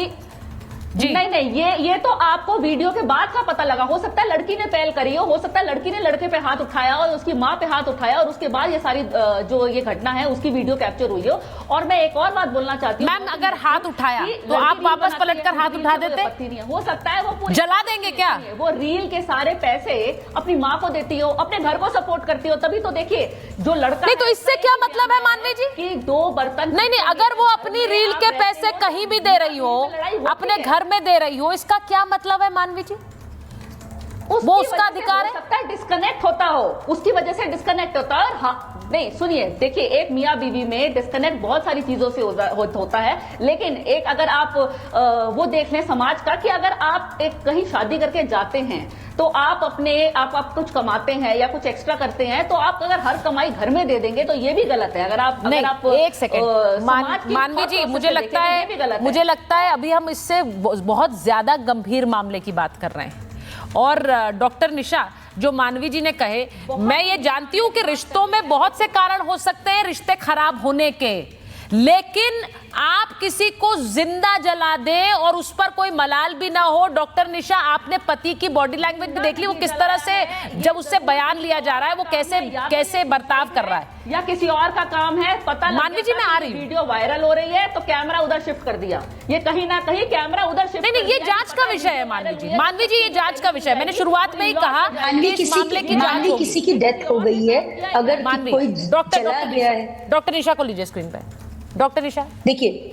नहीं नहीं, ये तो आपको वीडियो के बाद का पता लगा। हो सकता है लड़की ने पहल करी हो सकता है लड़की ने लड़के पे हाथ उठाया और उसकी माँ पे हाथ उठाया और उसके बाद ये सारी जो ये घटना है उसकी वीडियो कैप्चर हुई हो। और मैं एक और बात बोलना चाहती हूँ मैम, अगर हाथ उठाया तो आप वापस पलटकर हाथ उठा देते? हो सकता है वो जला देंगे क्या? वो रील के सारे पैसे अपनी माँ को देती हो, अपने घर को सपोर्ट करती हो, तभी तो देखिए जो लड़का। नहीं तो इससे क्या मतलब है मानवी जी कि 2 बर्तन। नहीं, अगर वो अपनी रील के पैसे कहीं भी दे रही हो, अपने घर में दे रही हो, इसका क्या मतलब है मानवी जी? वो उसका अधिकार है। सकता है डिस्कनेक्ट होता हो, उसकी वजह से डिस्कनेक्ट होता है। और हाँ नहीं सुनिए, देखिए एक मियाँ बीवी में डिस्कनेक्ट बहुत सारी चीजों से होता है, लेकिन एक अगर आप वो देख लें समाज का कि अगर आप एक कहीं शादी करके जाते हैं तो आप कुछ कमाते हैं या कुछ एक्स्ट्रा करते हैं, तो आप अगर हर कमाई घर में दे देंगे तो ये भी गलत है। अगर आप एक सेकंड मानवी जी, मुझे लगता है अभी हम इससे बहुत ज्यादा गंभीर मामले की बात कर रहे हैं। और डॉक्टर निशा, जो मानवी जी ने कहे, मैं ये जानती हूं कि रिश्तों में बहुत से कारण हो सकते हैं रिश्ते खराब होने के, लेकिन आप किसी को जिंदा जला दें और उस पर कोई मलाल भी ना हो। डॉक्टर निशा, आपने पति की बॉडी लैंग्वेज भी देख ली, वो किस तरह से जब उससे बयान लिया जा रहा है वो कैसे बर्ताव कर रहा है, या किसी और का काम है पता। मानवी जी मैं आ रही हूँ, वीडियो वायरल हो रही है तो कैमरा उधर शिफ्ट कर दिया, ये कहीं ना कहीं कैमरा उधर शिफ्ट। नहीं, ये जांच का विषय है मानवी जी, ये जांच का विषय है। मैंने शुरुआत में ही कहा कि इस मामले की जांच होगी। किसी की डेथ हो गई है, अगर कोई चला गया है। डॉक्टर निशा को लीजिए स्क्रीन पे। डॉक्टर निशा, देखिए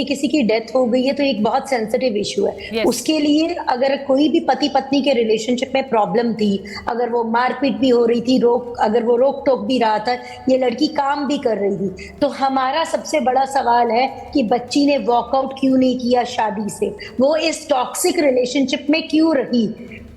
किसी की डेथ हो गई है तो एक बहुत सेंसिटिव इशू है। उसके लिए अगर कोई भी पति पत्नी के रिलेशनशिप में प्रॉब्लम थी, अगर वो मारपीट भी हो रही थी, अगर वो रोक टोक भी रहा था, ये लड़की काम भी कर रही थी, तो हमारा सबसे बड़ा सवाल है कि बच्ची ने वॉकआउट क्यों नहीं किया शादी से, वो इस टॉक्सिक रिलेशनशिप में क्यों रही।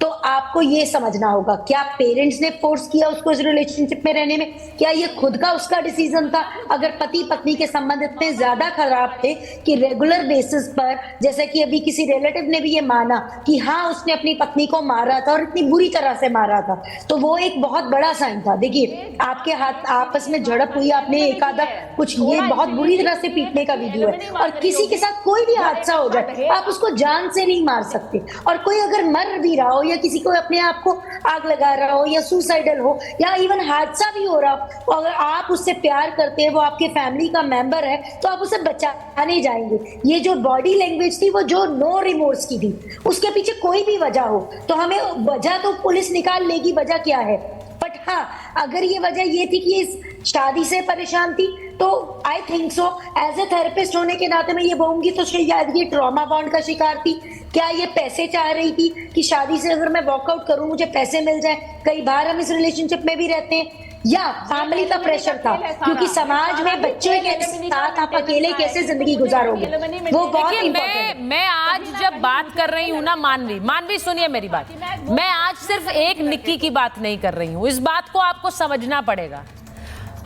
तो आपको ये समझना होगा, क्या पेरेंट्स ने फोर्स किया उसको इस रिलेशनशिप में रहने में, क्या ये खुद का उसका डिसीजन था। अगर पति पत्नी के संबंध इतने ज्यादा खराब थे कि रेगुलर बेसिस पर, जैसे कि अभी किसी रिलेटिव ने भी ये माना कि हाँ उसने अपनी पत्नी को मारा था और इतनी बुरी तरह से मारा था, तो वो एक बहुत बड़ा साइन था। देखिए आपके हाथ आपस में झड़प हुई, आपने एक आधा कुछ, ये बहुत बुरी तरह से पीटने का वीडियो है। और किसी के साथ कोई भी हादसा हो जाए, आप उसको जान से नहीं मार सकते। और कोई अगर मर भी रहा हो या किसी को अपने आप को आग लगा रहा हो या सुसाइडल हो या इवन हादसा भी हो रहा हो, अगर आप उससे प्यार करते हैं, वो आपके फैमिली का मेंबर है, तो आप उसे बचाने जाएंगे। ये जो बॉडी लैंग्वेज थी वो जो नो रिमोर्स की थी, उसके पीछे कोई भी वजह हो तो हमें वजह तो पुलिस निकाल लेगी, वजह क्या है। बट हाँ, अगर ये वजह ये थी कि इस शादी से परेशान थी तो I think so as a therapist होने के नाते मैं ये बोलूंगी तो शायद ये ट्रॉमा बॉन्ड का शिकार थी। क्या ये पैसे चाह रही थी कि शादी से अगर मैं वॉकआउट करूं मुझे पैसे मिल जाए। कई बार हम इस रिलेशनशिप में भी रहते हैं, या फैमिली का प्रेशर था, क्योंकि समाज में बच्चे के साथ आप अकेले कैसे जिंदगी गुजारोगे, वो बहुत इम्पोर्टेंट। मैं आज जब बात कर रही हूँ ना मानवी सुनिए मेरी बात, मैं आज सिर्फ एक निक्की की बात नहीं कर रही हूँ। इस बात को आपको समझना पड़ेगा।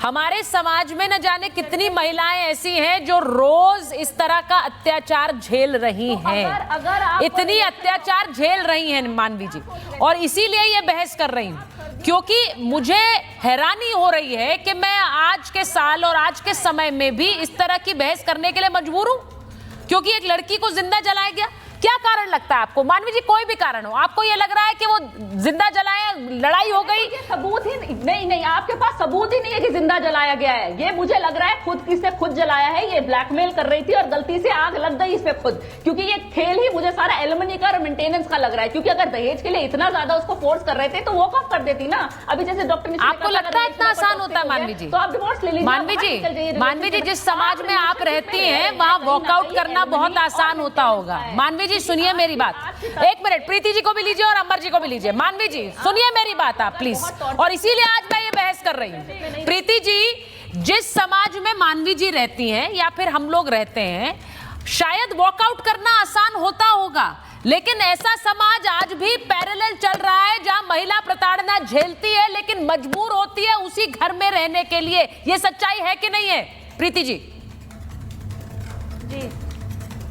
हमारे समाज में न जाने कितनी महिलाएं ऐसी हैं जो रोज इस तरह का अत्याचार झेल रही हैं, इतनी अत्याचार झेल रही हैं मानवी जी, और इसीलिए ये बहस कर रही हूँ क्योंकि मुझे हैरानी हो रही है कि मैं आज के साल और आज के समय में भी इस तरह की बहस करने के लिए मजबूर हूँ, क्योंकि एक लड़की को जिंदा जलाया गया। क्या कारण लगता है आपको मानवी जी? कोई भी कारण हो, आपको ये लग रहा है कि वो जिंदा जलाया, लड़ाई हो गई? सबूत ही नहीं, आपके पास सबूत ही नहीं है कि जिंदा जलाया गया है। ये मुझे लग रहा है खुद जलाया है। ये ब्लैकमेल कर रही थी और गलती से आग लग गई इस पे खुद, क्योंकि ये खेल ही मुझे सारा एलिमनी का और मेंटेनेंस का लग रहा है। क्योंकि अगर दहेज के लिए इतना ज्यादा उसको फोर्स कर रहे थे तो वो कब कर देती ना। अभी जैसे डॉक्टर, आपको लगता है इतना आसान होता है मानवी जी? तो आप डिवोर्स ले लीजिए। मानवी जी, जिस समाज में आप रहती हैं वहाँ वॉकआउट करना बहुत आसान होता होगा। मानवी जी सुनिए मेरी बात, एक मिनट, प्रीति जी को भी लीजिए और अमर जी को भी लीजिए। मानवी जी सुनिए मेरी बात आप प्लीज, और इसीलिए आज मैं ये बहस कर रही हूँ। प्रीति जी, जिस समाज में मानवी जी रहती हैं या फिर हम लोग रहते हैं, शायद वॉकआउट करना आसान होता होगा, लेकिन ऐसा समाज आज भी पैरेलल चल रहा है जहां महिला प्रताड़ना झेलती है लेकिन मजबूर होती है उसी घर में रहने के लिए। ये सच्चाई है कि नहीं है प्रीति जी? जी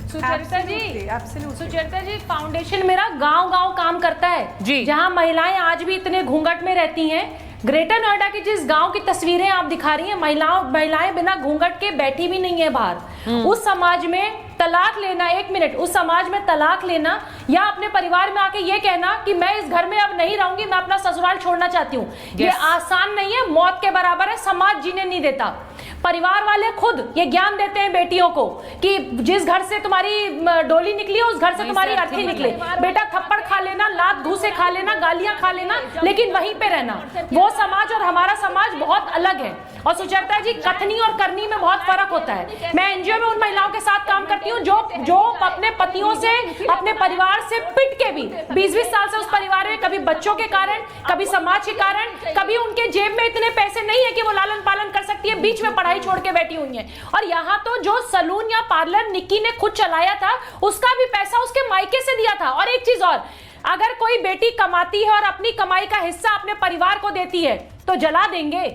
सुचरिता जी, फाउंडेशन मेरा गांव-गांव काम करता है जी, जहां महिलाएं आज भी इतने घूंघट में रहती हैं। ग्रेटर नोएडा की जिस गांव की तस्वीरें आप दिखा रही हैं, महिलाएं बिना घूंघट के बैठी भी नहीं है बाहर। उस समाज में तलाक लेना, 1 मिनट, उस समाज में तलाक लेना या अपने परिवार में आके ये कहना कि मैं इस घर में अब नहीं रहूंगी, मैं अपना ससुराल छोड़ना चाहती हूँ, ये आसान नहीं है, मौत के बराबर है, समाज जीने नहीं देता। परिवार वाले खुद ये ज्ञान देते हैं बेटियों को कि जिस घर से तुम्हारी डोली निकली है उस घर से तुम्हारी अर्थी निकले। बेटा थप्पड़ खा लेना, लात घूसे खा लेना, गालियां खा लेना, लेकिन वहीं पे रहना। वो समाज और हमारा समाज बहुत अलग है। और सुचरिता जी, कथनी और करनी में बहुत फर्क होता है। मैं एनजीओ में उन महिलाओं के साथ काम करती हूँ जो अपने पतियों से, अपने परिवार से पिट के भी 20-20 साल से उस परिवार में, कभी बच्चों के कारण, कभी समाज के कारण, कभी उनके जेब में इतने पैसे नहीं है कि वो लालन पालन कर सकती है, बीच में पढ़ाई छोड़ के बैठी हुई हैं। और यहाँ तो जो सलून या पार्लर निक्की ने खुद चलाया था, उसका भी पैसा उसके मायके से दिया था। और एक चीज और, अगर कोई बेटी कमाती है और अपनी कमाई का हिस्सा अपने परिवार को देती है तो जला देंगे।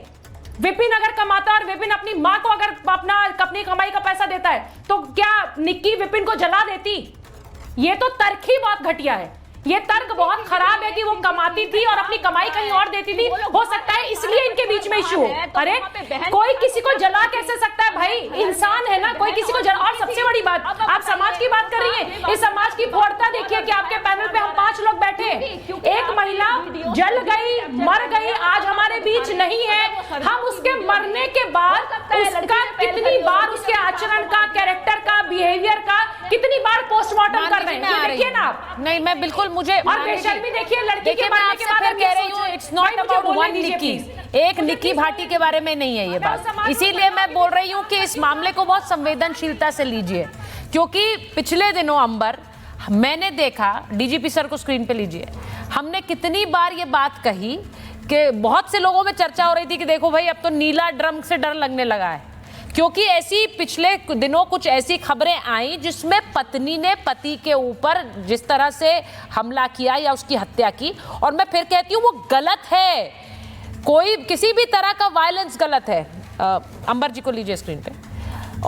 विपिन अगर कमाता है और विपिन अपनी माँ को अगर अपनी कमाई का पैसा देता है तो क्या निक्की विपिन को जला देती? ये तो तर्क ही बहुत घटिया है। ये तर्क बहुत खराब है कि वो कमाती थी और अपनी कमाई कहीं और देती थी। हो सकता है इसलिए इनके बीच में इश्यू हो। अरे कोई किसी को जला कैसे सकता है भाई? इंसान है ना, कोई किसी को जला। और सबसे बड़ी बात, आप समाज की बात कर रही हैं, इस समाज की फोड़ता देखिए कि आपके पैनल पे हम 5 लोग बैठे, एक महिला जल गई, मर गई, आज हमारे बीच नहीं है। हम उसके मरने के बाद उसका कितनी बार, उसके आचरण का, कैरेक्टर का, बिहेवियर का कितनी बार पोस्टमार्टम कर रहे हैं, देखिए ना आप। नहीं, मैं बिल्कुल, मुझे और बेशर्मी देखिए, लड़की के मरने के बाद कह रही हूँ, it's not about one Nikki, एक निक्की भाटी के बारे में नहीं है ये बात। इसीलिए मैं बोल रही हूँ कि इस मामले को बहुत संवेदनशीलता से लीजिए, क्योंकि पिछले दिनों अंबर मैंने देखा, डीजीपी सर को स्क्रीन पे लीजिए, हमने कितनी बार ये बात कही कि बहुत से लोगों में चर्चा हो रही थी कि देखो भाई अब तो नीला ड्रम से डर लगने लगा है, क्योंकि ऐसी पिछले दिनों कुछ ऐसी खबरें आई जिसमें पत्नी ने पति के ऊपर जिस तरह से हमला किया या उसकी हत्या की। और मैं फिर कहती हूँ वो गलत है, कोई किसी भी तरह का वायलेंस गलत है। अंबर जी को लीजिए स्क्रीन पे।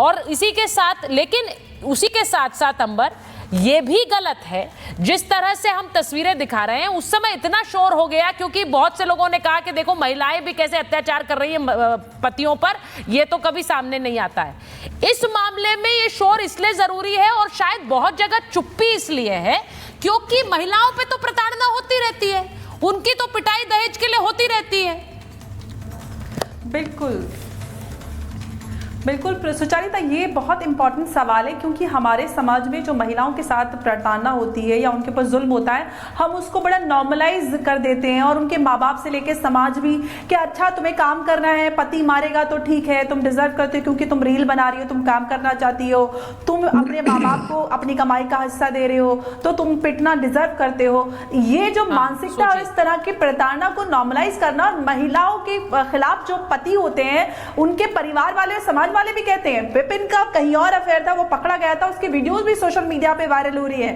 और इसी के साथ, लेकिन उसी के साथ साथ अंबर, ये भी गलत है जिस तरह से हम तस्वीरें दिखा रहे हैं। उस समय इतना शोर हो गया क्योंकि बहुत से लोगों ने कहा कि देखो महिलाएं भी कैसे अत्याचार कर रही हैं पतियों पर, ये तो कभी सामने नहीं आता है। इस मामले में ये शोर इसलिए जरूरी है और शायद बहुत जगह चुप्पी इसलिए है क्योंकि महिलाओं पे तो प्रताड़ना होती रहती है, उनकी तो पिटाई दहेज के लिए होती रहती है। बिल्कुल बिल्कुल सुचारिता, ये बहुत इंपॉर्टेंट सवाल है क्योंकि हमारे समाज में जो महिलाओं के साथ प्रताड़ना होती है या उनके ऊपर जुल्म होता है, हम उसको बड़ा नॉर्मलाइज कर देते हैं। और उनके माँ बाप से लेके समाज भी कि अच्छा तुम्हें काम करना है, पति मारेगा तो ठीक है, तुम डिजर्व करते हो क्योंकि तुम रील बना रही हो, तुम काम करना चाहती हो, तुम अपने माँ बाप को अपनी कमाई का हिस्सा दे रहे हो तो तुम पिटना डिजर्व करते हो। ये जो मानसिकता और इस तरह की प्रताड़ना को नॉर्मलाइज करना, और महिलाओं के खिलाफ जो पति होते हैं उनके परिवार वाले, समाज वाले भी कहते हैं। विपिन का कहीं और अफेयर था, वो पकड़ा गया था, उसकी वीडियोस भी सोशल मीडिया पे वायरल हो रही है।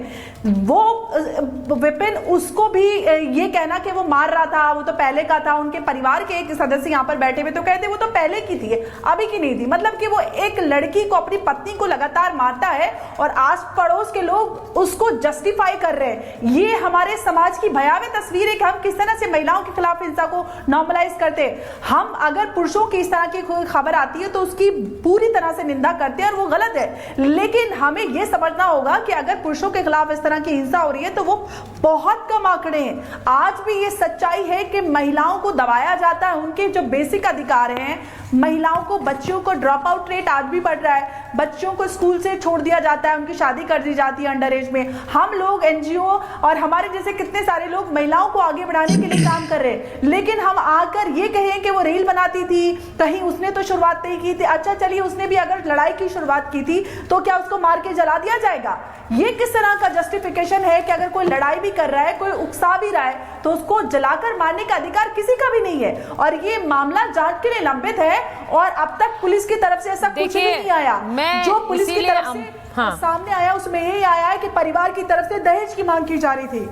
वो विपिन, उसको भी ये कहना कि वो मार रहा था, वो तो पहले का था। उनके परिवार के एक सदस्य यहाँ पर बैठे हुए तो कहते वो तो पहले की थी, अभी की नहीं थी। मतलब कि वो एक लड़की को, अपनी पत्नी को लगातार मारता है और आस पड़ोस के लोग उसको जस्टिफाई कर रहे हैं। ये हमारे समाज की भयावह तस्वीर है कि हम किस तरह से महिलाओं के खिलाफ हिंसा को नॉर्मलाइज करते हैं। हम अगर पुरुषों की इस तरह की कोई खबर आती है तो उसकी पूरी तरह से निंदा करते हैं और वो गलत है। लेकिन हमें यह समझना होगा कि अगर पुरुषों के खिलाफ इस तरह की हिंसा हो रही है तो वो बहुत कम आंकड़े हैं। आज भी ये सच्चाई है कि महिलाओं को दबाया जाता है, उनके जो बेसिक अधिकार हैं। महिलाओं को, बच्चियों को ड्रॉप आउट रेट आज भी बढ़ रहा है, बच्चों को स्कूल से छोड़ दिया जाता है, उनकी शादी कर दी जाती है अंडर एज में। हम लोग एनजीओ और हमारे जैसे कितने सारे लोग महिलाओं को आगे बढ़ाने के लिए काम कर रहे हैं, लेकिन हम आकर ये कहें कि वो रील बनाती थी, कहीं उसने तो शुरुआत नहीं की थी। अच्छा चलिए, उसने भी अगर लड़ाई की शुरुआत की थी तो क्या उसको मार के जला दिया जाएगा? ये किस तरह का जस्टिफिकेशन है कि अगर कोई लड़ाई भी कर रहा है, कोई उकसा भी रहा है तो उसको जलाकर मारने का अधिकार किसी का भी नहीं है। और ये मामला जांच के लिए लंबित है और अब तक पुलिस की तरफ से ऐसा कुछ भी नहीं आया। जो पुलिस की तरफ से सामने आया उसमें यही आया है कि परिवार की तरफ से दहेज की मांग की जा रही थी।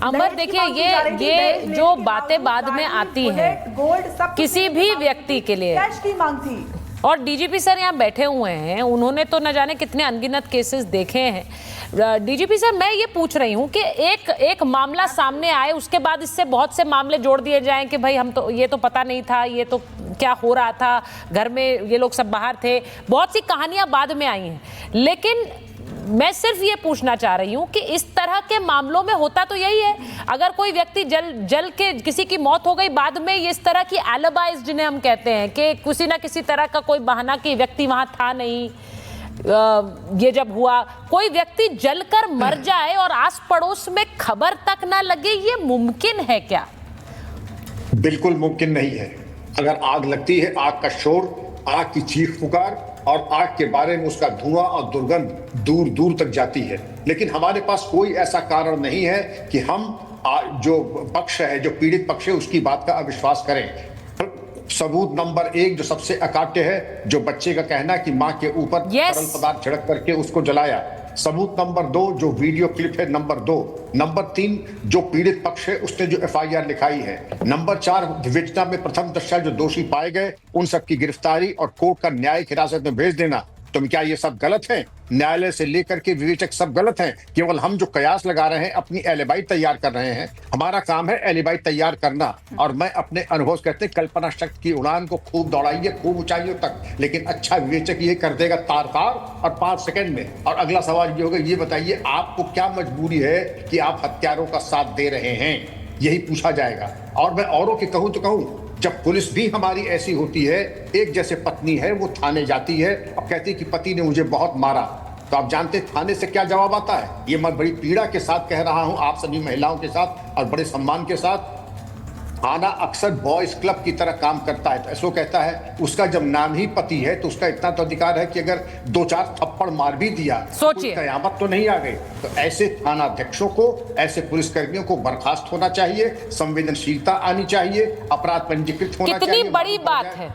अमर, देखिए ये जो बातें बाद में आती हैं किसी भी व्यक्ति के लिए, कैश की मांग थी। और डीजीपी सर यहाँ बैठे हुए हैं, उन्होंने तो न जाने कितने अनगिनत केसेस देखे हैं। डीजीपी सर, मैं ये पूछ रही हूँ कि एक मामला सामने आए, उसके बाद इससे बहुत से मामले जोड़ दिए जाएं कि भाई हम तो, ये तो पता नहीं था, ये तो क्या हो रहा था, घर में ये लोग सब बाहर थे, बहुत सी कहानियां बाद में आई हैं। लेकिन मैं सिर्फ ये पूछना चाह रही हूँ कि इस तरह के मामलों में होता तो यही है, अगर कोई व्यक्ति जल के किसी की मौत हो गई, बाद में इस तरह की एलिबाइज जिन्हें हम कहते हैं कि किसी ना किसी तरह का कोई बहाना कि व्यक्ति वहां था नहीं, ये जब हुआ कोई व्यक्ति जलकर मर जाए और आस पड़ोस में खबर तक ना लगे, ये मुमकिन है क्या? बिल्कुल मुमकिन नहीं है। अगर आग लगती है, आग का शोर, आग की चीख पुकार और आग के बारे में उसका धुआं और दुर्गंध दूर दूर तक जाती है, लेकिन हमारे पास कोई ऐसा कारण नहीं है कि हम जो पक्ष है, जो पीड़ित पक्ष है, उसकी बात का अविश्वास करें। सबूत नंबर 1 जो सबसे अकाट्य है, जो बच्चे का कहना है कि मां के ऊपर तरल पदार्थ छिड़क करके उसको जलाया। सबूत नंबर 2 जो वीडियो क्लिप है नंबर 2। नंबर 3 जो पीड़ित पक्ष है उसने जो FIR लिखाई है। नंबर 4 विवेचना में प्रथम दृष्टया जो दोषी पाए गए उन सबकी गिरफ्तारी और कोर्ट का न्यायिक हिरासत में भेज देना। तो क्या ये सब गलत है? न्यायालय से लेकर के विवेचक सब गलत हैं? केवल हम जो कयास लगा रहे हैं, अपनी एलिबाई तैयार कर रहे हैं। हमारा काम है एलिबाई तैयार करना। और मैं अपने अनुभव से कहते कल्पना शक्ति की उड़ान को खूब दौड़ाइए, खूब ऊंचाइयों तक, लेकिन अच्छा विवेचक ये कर देगा तार तार और 5 सेकंड में। और अगला सवाल ये होगा, ये बताइए आपको क्या मजबूरी है कि आप हत्यारों का साथ दे रहे हैं? यही पूछा जाएगा। और मैं औरों की कहूं तो कहूं, जब पुलिस भी हमारी ऐसी होती है, एक जैसे पत्नी है वो थाने जाती है और कहती है कि पति ने मुझे बहुत मारा, तो आप जानते हैं थाने से क्या जवाब आता है? ये मैं बड़ी पीड़ा के साथ कह रहा हूं आप सभी महिलाओं के साथ और बड़े सम्मान के साथ, थाना अक्सर बॉयज क्लब की तरह काम करता है। तो ऐसा कहता है उसका जब नाम ही पति है तो उसका इतना तो अधिकार है कि अगर 2-4 थप्पड़ मार भी दिया, सोचिए कयामत तो नहीं आ गई। तो ऐसे थाना अध्यक्षों को, ऐसे पुलिसकर्मियों को बर्खास्त होना चाहिए, संवेदनशीलता आनी चाहिए, अपराध पंजीकृत होना चाहिए। कितनी बड़ी बात है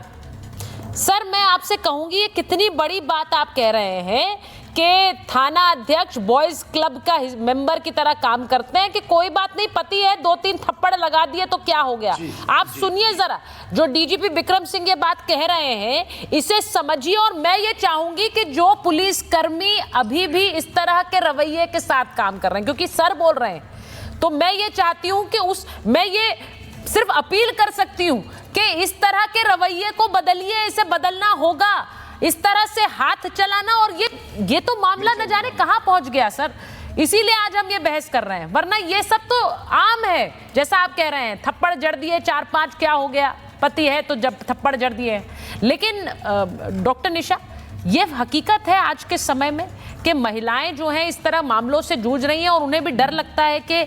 सर, मैं आपसे कहूंगी ये कितनी बड़ी बात आप कह रहे हैं कि थाना अध्यक्ष बॉयज क्लब का मेंबर की तरह काम करते हैं कि कोई बात नहीं, पति है, 2-3 थप्पड़ लगा दिए तो क्या हो गया। आप सुनिए जरा, जो डीजीपी विक्रम सिंह ये बात कह रहे हैं इसे समझिए। और मैं ये चाहूंगी कि जो पुलिसकर्मी अभी भी इस तरह के रवैये के साथ काम कर रहे हैं, क्योंकि सर बोल रहे हैं, तो मैं ये चाहती हूं कि मैं ये सिर्फ अपील कर सकती हूं कि इस तरह के रवैये को बदलिए, इसे बदलना होगा। इस तरह से हाथ चलाना, और ये तो मामला न जाने कहां पहुंच गया सर, इसीलिए आज हम ये बहस कर रहे हैं, वरना ये सब तो आम है। जैसा आप कह रहे हैं थप्पड़ जड़ दिए 4-5, क्या हो गया, पति है तो जब थप्पड़ जड़ दिए। लेकिन डॉक्टर निशा, ये हकीकत है आज के समय में कि महिलाएं जो हैं इस तरह मामलों से जूझ रही हैं और उन्हें भी डर लगता है कि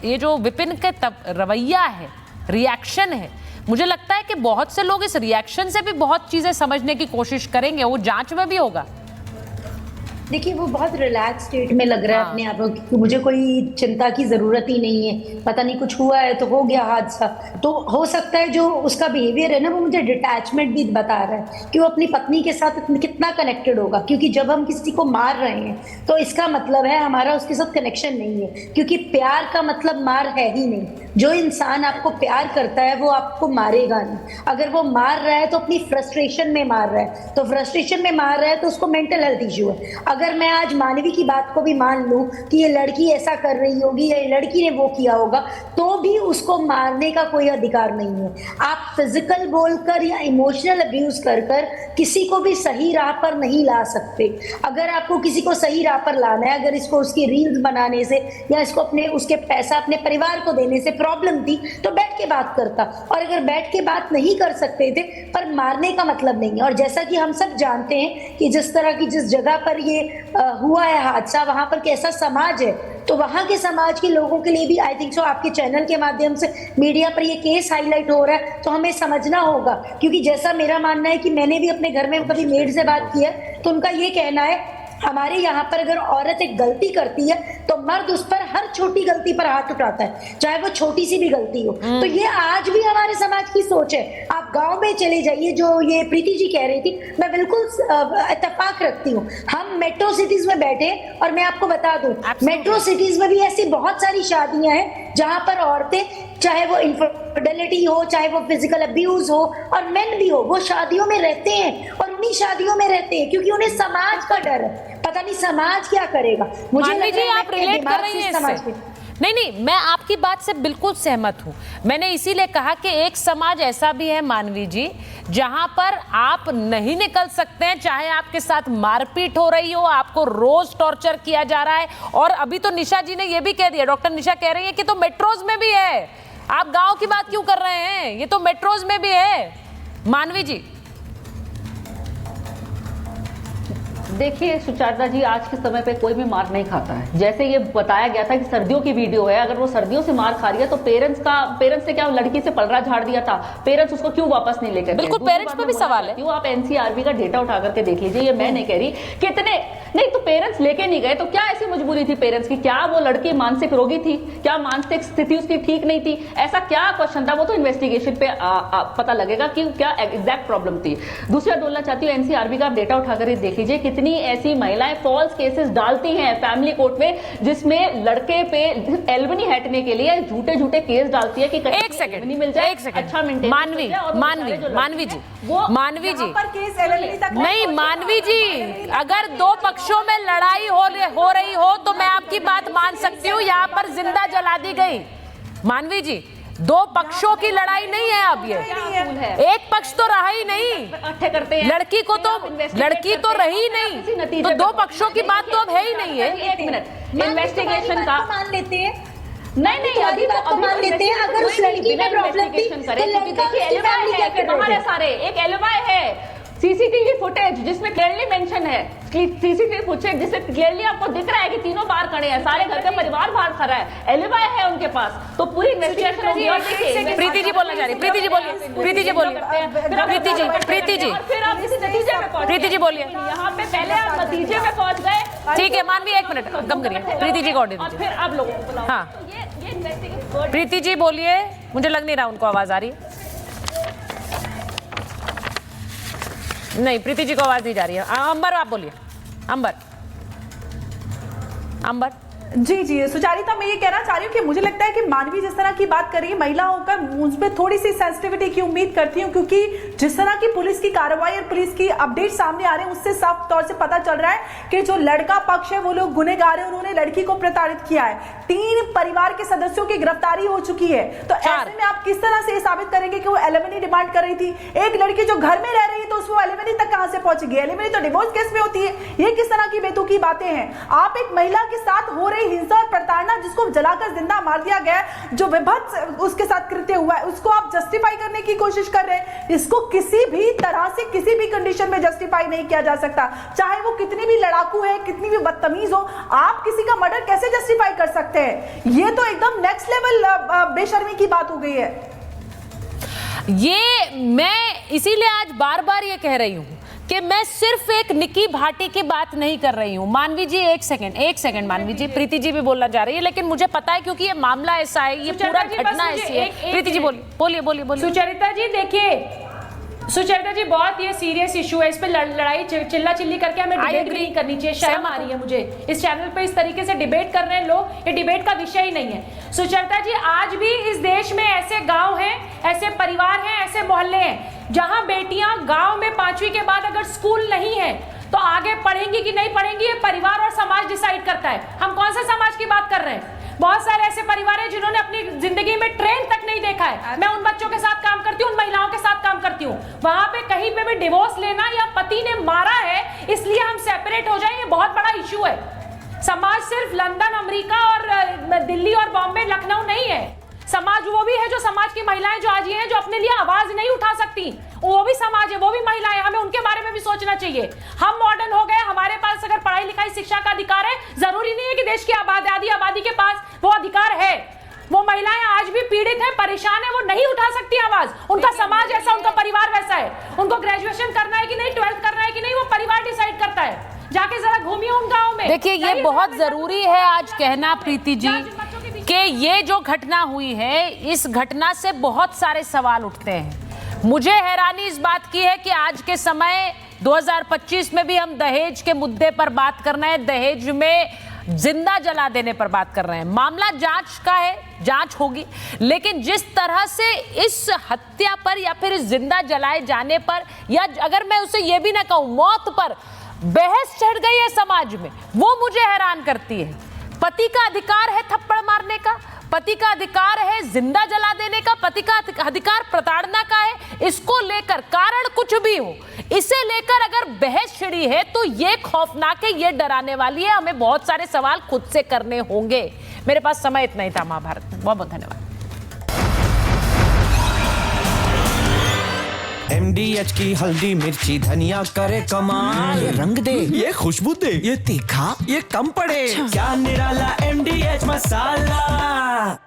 ये जो विपिन के रवैया है, रिएक्शन है, मुझे लगता है कि बहुत से लोग इस रिएक्शन से भी बहुत चीजें समझने की कोशिश करेंगे, वो जांच में भी होगा। देखिए वो बहुत रिलैक्स स्टेट में लग रहा है अपने आप को कि मुझे कोई चिंता की ज़रूरत ही नहीं है, पता नहीं कुछ हुआ है तो हो गया हादसा। तो हो सकता है जो उसका बिहेवियर है ना, वो मुझे डिटैचमेंट भी बता रहा है कि वो अपनी पत्नी के साथ कितना कनेक्टेड होगा। क्योंकि जब हम किसी को मार रहे हैं तो इसका मतलब है हमारा उसके साथ कनेक्शन नहीं है, क्योंकि प्यार का मतलब मार है ही नहीं। जो इंसान आपको प्यार करता है वो आपको मारेगा नहीं। अगर वो मार रहा है तो अपनी फ्रस्ट्रेशन में मार रहा है, तो फ्रस्ट्रेशन में मार रहा है तो उसको मेंटल हेल्थ इश्यू है। अगर मैं आज मानवी की बात को भी मान लूं कि ये लड़की ऐसा कर रही होगी या ये लड़की ने वो किया होगा, तो भी उसको मारने का कोई अधिकार नहीं है। आप फिजिकल बोलकर या इमोशनल अब्यूज कर कर किसी को भी सही राह पर नहीं ला सकते। अगर आपको किसी को सही राह पर लाना है, अगर इसको उसकी रील्स बनाने से या इसको उसके पैसा अपने परिवार को देने से प्रॉब्लम थी तो बैठ के बात करता, और अगर बैठ के बात नहीं कर सकते थे पर मारने का मतलब नहीं है। और जैसा कि हम सब जानते हैं कि जिस तरह की जिस जगह पर ये हुआ है हादसा, वहां पर कैसा समाज है, तो वहां के समाज के लोगों के लिए भी आई थिंक सो आपके चैनल के माध्यम से मीडिया पर ये केस हाईलाइट हो रहा है, तो हमें समझना होगा। क्योंकि जैसा मेरा मानना है कि मैंने भी अपने घर में कभी मेड से बात की है तो उनका ये कहना है हमारे यहाँ पर अगर औरत एक गलती करती है तो मर्द उस पर हर छोटी गलती पर हाथ उठाता है, चाहे वो छोटी सी भी गलती हो। तो ये आज भी हमारे समाज की सोच है। आप गांव में चले जाइए, जो ये प्रीति जी कह रही थी, मैं बिल्कुल इत्तेफाक रखती हूँ। हम मेट्रो सिटीज में बैठे और मैं आपको बता दूं, मेट्रो सिटीज में भी ऐसी बहुत सारी शादियां हैं जहां पर औरतें, चाहे वो इनफिडेलिटी हो, चाहे वो फिजिकल अब्यूज हो, और मेन भी हो, वो शादियों में रहते हैं और उन्हीं शादियों में रहते हैं क्योंकि उन्हें समाज का डर है। पता नहीं समाज क्या करेगा। मुझे जी आप रिलेट कर रही हैं इससे, नहीं, मैं आपकी बात से बिल्कुल सहमत हूं। मैंने इसीलिए कहा कि एक समाज ऐसा भी है मानवी जी जहां पर आप नहीं निकल सकते हैं, चाहे आपके साथ मारपीट हो रही हो, आपको रोज टॉर्चर किया जा रहा है। और अभी तो निशा जी ने यह भी कह दिया, डॉक्टर निशा कह रही है कि तो मेट्रोज में भी है, आप गांव की बात क्यों कर रहे हैं, ये तो मेट्रोज में भी है। मानवी जी देखिए सुचारता जी, आज के समय पे कोई भी मार नहीं खाता है। जैसे ये बताया गया था कि सर्दियों की वीडियो है, अगर वो सर्दियों से मार खा रही है तो पेरेंट्स ने क्या लड़की से पलड़ा झाड़ दिया था, पेरेंट्स उसको क्यों वापस नहीं लेकर? बिल्कुल पेरेंट्स पे भी सवाल है। आप एनसीआरबी का डेटा उठा करके देख लीजिए, ये मैं नहीं कह रही कितने नहीं, तो पेरेंट्स लेके नहीं गए तो क्या ऐसी मजबूरी थी पेरेंट्स की? क्या वो लड़की मानसिक रोगी थी? क्या मानसिक स्थिति उसकी ठीक नहीं थी? ऐसा क्या क्वेश्चन था? वो तो इन्वेस्टिगेशन पे पता लगेगा कि क्या एग्जैक्ट प्रॉब्लम थी। दूसरा बोलना चाहती हूँ, एनसीआरबी का आप डेटा उठाकर देख लीजिए, कितनी ऐसी महिलाएं फॉल्स केसेस डालती हैं फैमिली कोर्ट में, जिसमें लड़के पे एलिमनी हटने के लिए झूठे झूठे केस डालती है कि एक सेकंड मिल जाए, एक सेकंड। अच्छा मानवी जी नहीं, मानवी जी अगर दो पक्षों में लड़ाई हो रही हो तो मैं आपकी बात मान सकती हूँ, यहाँ पर जिंदा जला दी गई। मानवी जी दो पक्षों की लड़ाई नहीं है, अब ये एक पक्ष तो रहा ही नहीं, लड़की तो रही नहीं, तो दो पक्षों की बात तो अब है ही नहीं है। एक मिनट, इन्वेस्टिगेशन का मान लेते हैं, नहीं अभी तो मान लेते हैं, अगर उस लड़की में प्रॉब्लम थी तो देखिए एलिबाई है कि हमारे सारे एक एलिबाई है, सीसीटीवी फुटेज जिसमें क्लियरली मेंशन है, सीसीटीवी फुटेज जिससे क्लियरली आपको दिख रहा है कि तीनों बाहर खड़े हैं, सारे घर का परिवार बाहर खड़ा है, एलिबाई है उनके पास, तो पूरी इन्वेस्टिगेशन होगी। और देखिए प्रीति जी बोलना चाह रही, प्रीति जी बोलिए, प्रीति जी बोलिए, फिर आप इस नतीजे में पहुंचे, प्रीति जी बोलिए। यहाँ पे पहले आप नतीजे में पहुंच गए, ठीक है मानवी, एक मिनट कम करिए, प्रीति जी को ऑर्डर दीजिए। फिर आप लोगों को बुलाओ। हाँ प्रीति जी बोलिए, मुझे लग नहीं रहा उनको आवाज आ रही है। नहीं प्रीति जी को आवाज दी जा रही है। अंबर आप बोलिए, अंबर। जी सुचारिता, मैं ये कहना चाह रही हूँ कि मुझे लगता है कि मानवी जिस तरह की बात कर रही है, महिला होकर मुझ पे थोड़ी सी सेंसिटिविटी की उम्मीद करती हूँ, क्योंकि जिस तरह की पुलिस की कार्रवाई और पुलिस की अपडेट सामने आ रहे हैं उससे साफ तौर से पता चल रहा है कि जो लड़का पक्ष है वो लोग गुनहगार है, उन्होंने लड़की को प्रताड़ित किया है, 3 परिवार के सदस्यों की गिरफ्तारी हो चुकी है। तो ऐसे में आप किस तरह से साबित करेंगे कि वो एलिमनी डिमांड कर रही थी? एक लड़की जो घर में रह रही है तो उसको एलिमनी तक कहां से पहुंचेगी? एलिमनी तो डिवोर्स केस में होती है। ये किस तरह की बेतुकी बातें हैं? आप एक महिला के साथ हो रही हिंसा और प्रताड़ना, जिसको जलाकर जिंदा मार दिया गया, जो विभत्स उसके साथ कृत्य हुआ है, उसको आप जस्टिफाई करने की कोशिश कर रहे हैं। इसको किसी भी तरह से किसी भी कंडीशन में जस्टिफाई नहीं किया जा सकता, चाहे वो कितनी भी लड़ाकू है, कितनी भी बदतमीज हो। आप किसी का मर्डर कैसे जस्टिफाई कर सकते हैं? ये तो एकदम नेक्स्ट लेवल बेशर्मी की बात हो गई है। ये मैं इसीलिए आज बार बार ये कह रही हूं कि मैं सिर्फ एक निकी भाटी की बात नहीं कर रही हूं। मानवी जी एक सेकंड मानवी जी, प्रीति जी भी बोलना चाह रही है, लेकिन मुझे पता है क्योंकि ये मामला ऐसा है, ये पूरा घटना ऐसी है। प्रीति जी बोलिए। सुचरिता जी देखिए, सुचरिता जी बहुत ये सीरियस इशू है, इस पे लड़ाई चिल्ला चिल्ली करके हमें डिबेट नहीं करनी चाहिए। शर्म आ रही है मुझे, इस चैनल पे इस तरीके से डिबेट कर रहे हैं लोग, ये डिबेट का विषय ही नहीं है। सुचरिता जी आज भी इस देश में ऐसे गांव हैं, ऐसे परिवार हैं, ऐसे मोहल्ले हैं जहां बेटियां गांव में 5वीं के बाद अगर स्कूल नहीं है तो आगे पढ़ेंगी कि नहीं पढ़ेंगी, ये परिवार और समाज डिसाइड करता है। हम कौन सा समाज की बात कर रहे हैं? बहुत सारे ऐसे परिवार हैं जिन्होंने अपनी जिंदगी में ट्रेन तक नहीं देखा है। मैं उन बच्चों के साथ काम करती हूँ, उन महिलाओं के साथ काम करती हूँ। वहां पे कहीं पे भी डिवोर्स लेना या पति ने मारा है इसलिए हम सेपरेट हो जाएं, ये बहुत बड़ा इशू है। समाज सिर्फ लंदन, अमेरिका और दिल्ली और बॉम्बे, लखनऊ नहीं है। समाज वो भी है जो समाज की महिलाएं जो आज ये हैं जो अपने लिए आवाज नहीं उठा सकती, वो भी समाज है, वो भी महिलाएं। हमें उनके बारे में भी सोचना चाहिए। हम मॉडर्न हो गए, हमारे पास अगर पढ़ाई लिखाई शिक्षा का अधिकार है, जरूरी नहीं है कि देश की आबादी के पास वो अधिकार है। वो महिलाएं आज भी पीड़ित है, परेशान है, वो नहीं उठा सकती आवाज। उनका समाज ऐसा, उनका परिवार वैसा है। उनको ग्रेजुएशन करना है कि नहीं, 12th करना है कि नहीं, वो परिवार डिसाइड करता है। जाके जरा घूमिए उन गाँव में। देखिए ये बहुत जरूरी है आज कहना प्रीति जी कि ये जो घटना हुई है, इस घटना से बहुत सारे सवाल उठते हैं। मुझे हैरानी इस बात की है कि आज के समय 2025 में भी हम दहेज के मुद्दे पर बात कर रहे हैं, दहेज में जिंदा जला देने पर बात कर रहे हैं। मामला जांच का है, जांच होगी, लेकिन जिस तरह से इस हत्या पर या फिर इस जिंदा जलाए जाने पर, या अगर मैं उसे ये भी ना कहूं मौत पर बहस चढ़ गई है समाज में, वो मुझे हैरान करती है। पति का अधिकार है थप्पड़ मारने का, पति का अधिकार है जिंदा जला देने का, पति का अधिकार प्रताड़ना का है। इसको लेकर कारण कुछ भी हो, इसे लेकर अगर बहस छिड़ी है तो ये खौफनाक है, ये डराने वाली है। हमें बहुत सारे सवाल खुद से करने होंगे। मेरे पास समय इतना ही था महाभारत में। बहुत बहुत धन्यवाद। MDH की हल्दी मिर्ची धनिया करे कमाल, ये रंग दे, ये खुशबू दे, ये तीखा, ये कम पड़े, क्या निराला MDH मसाला।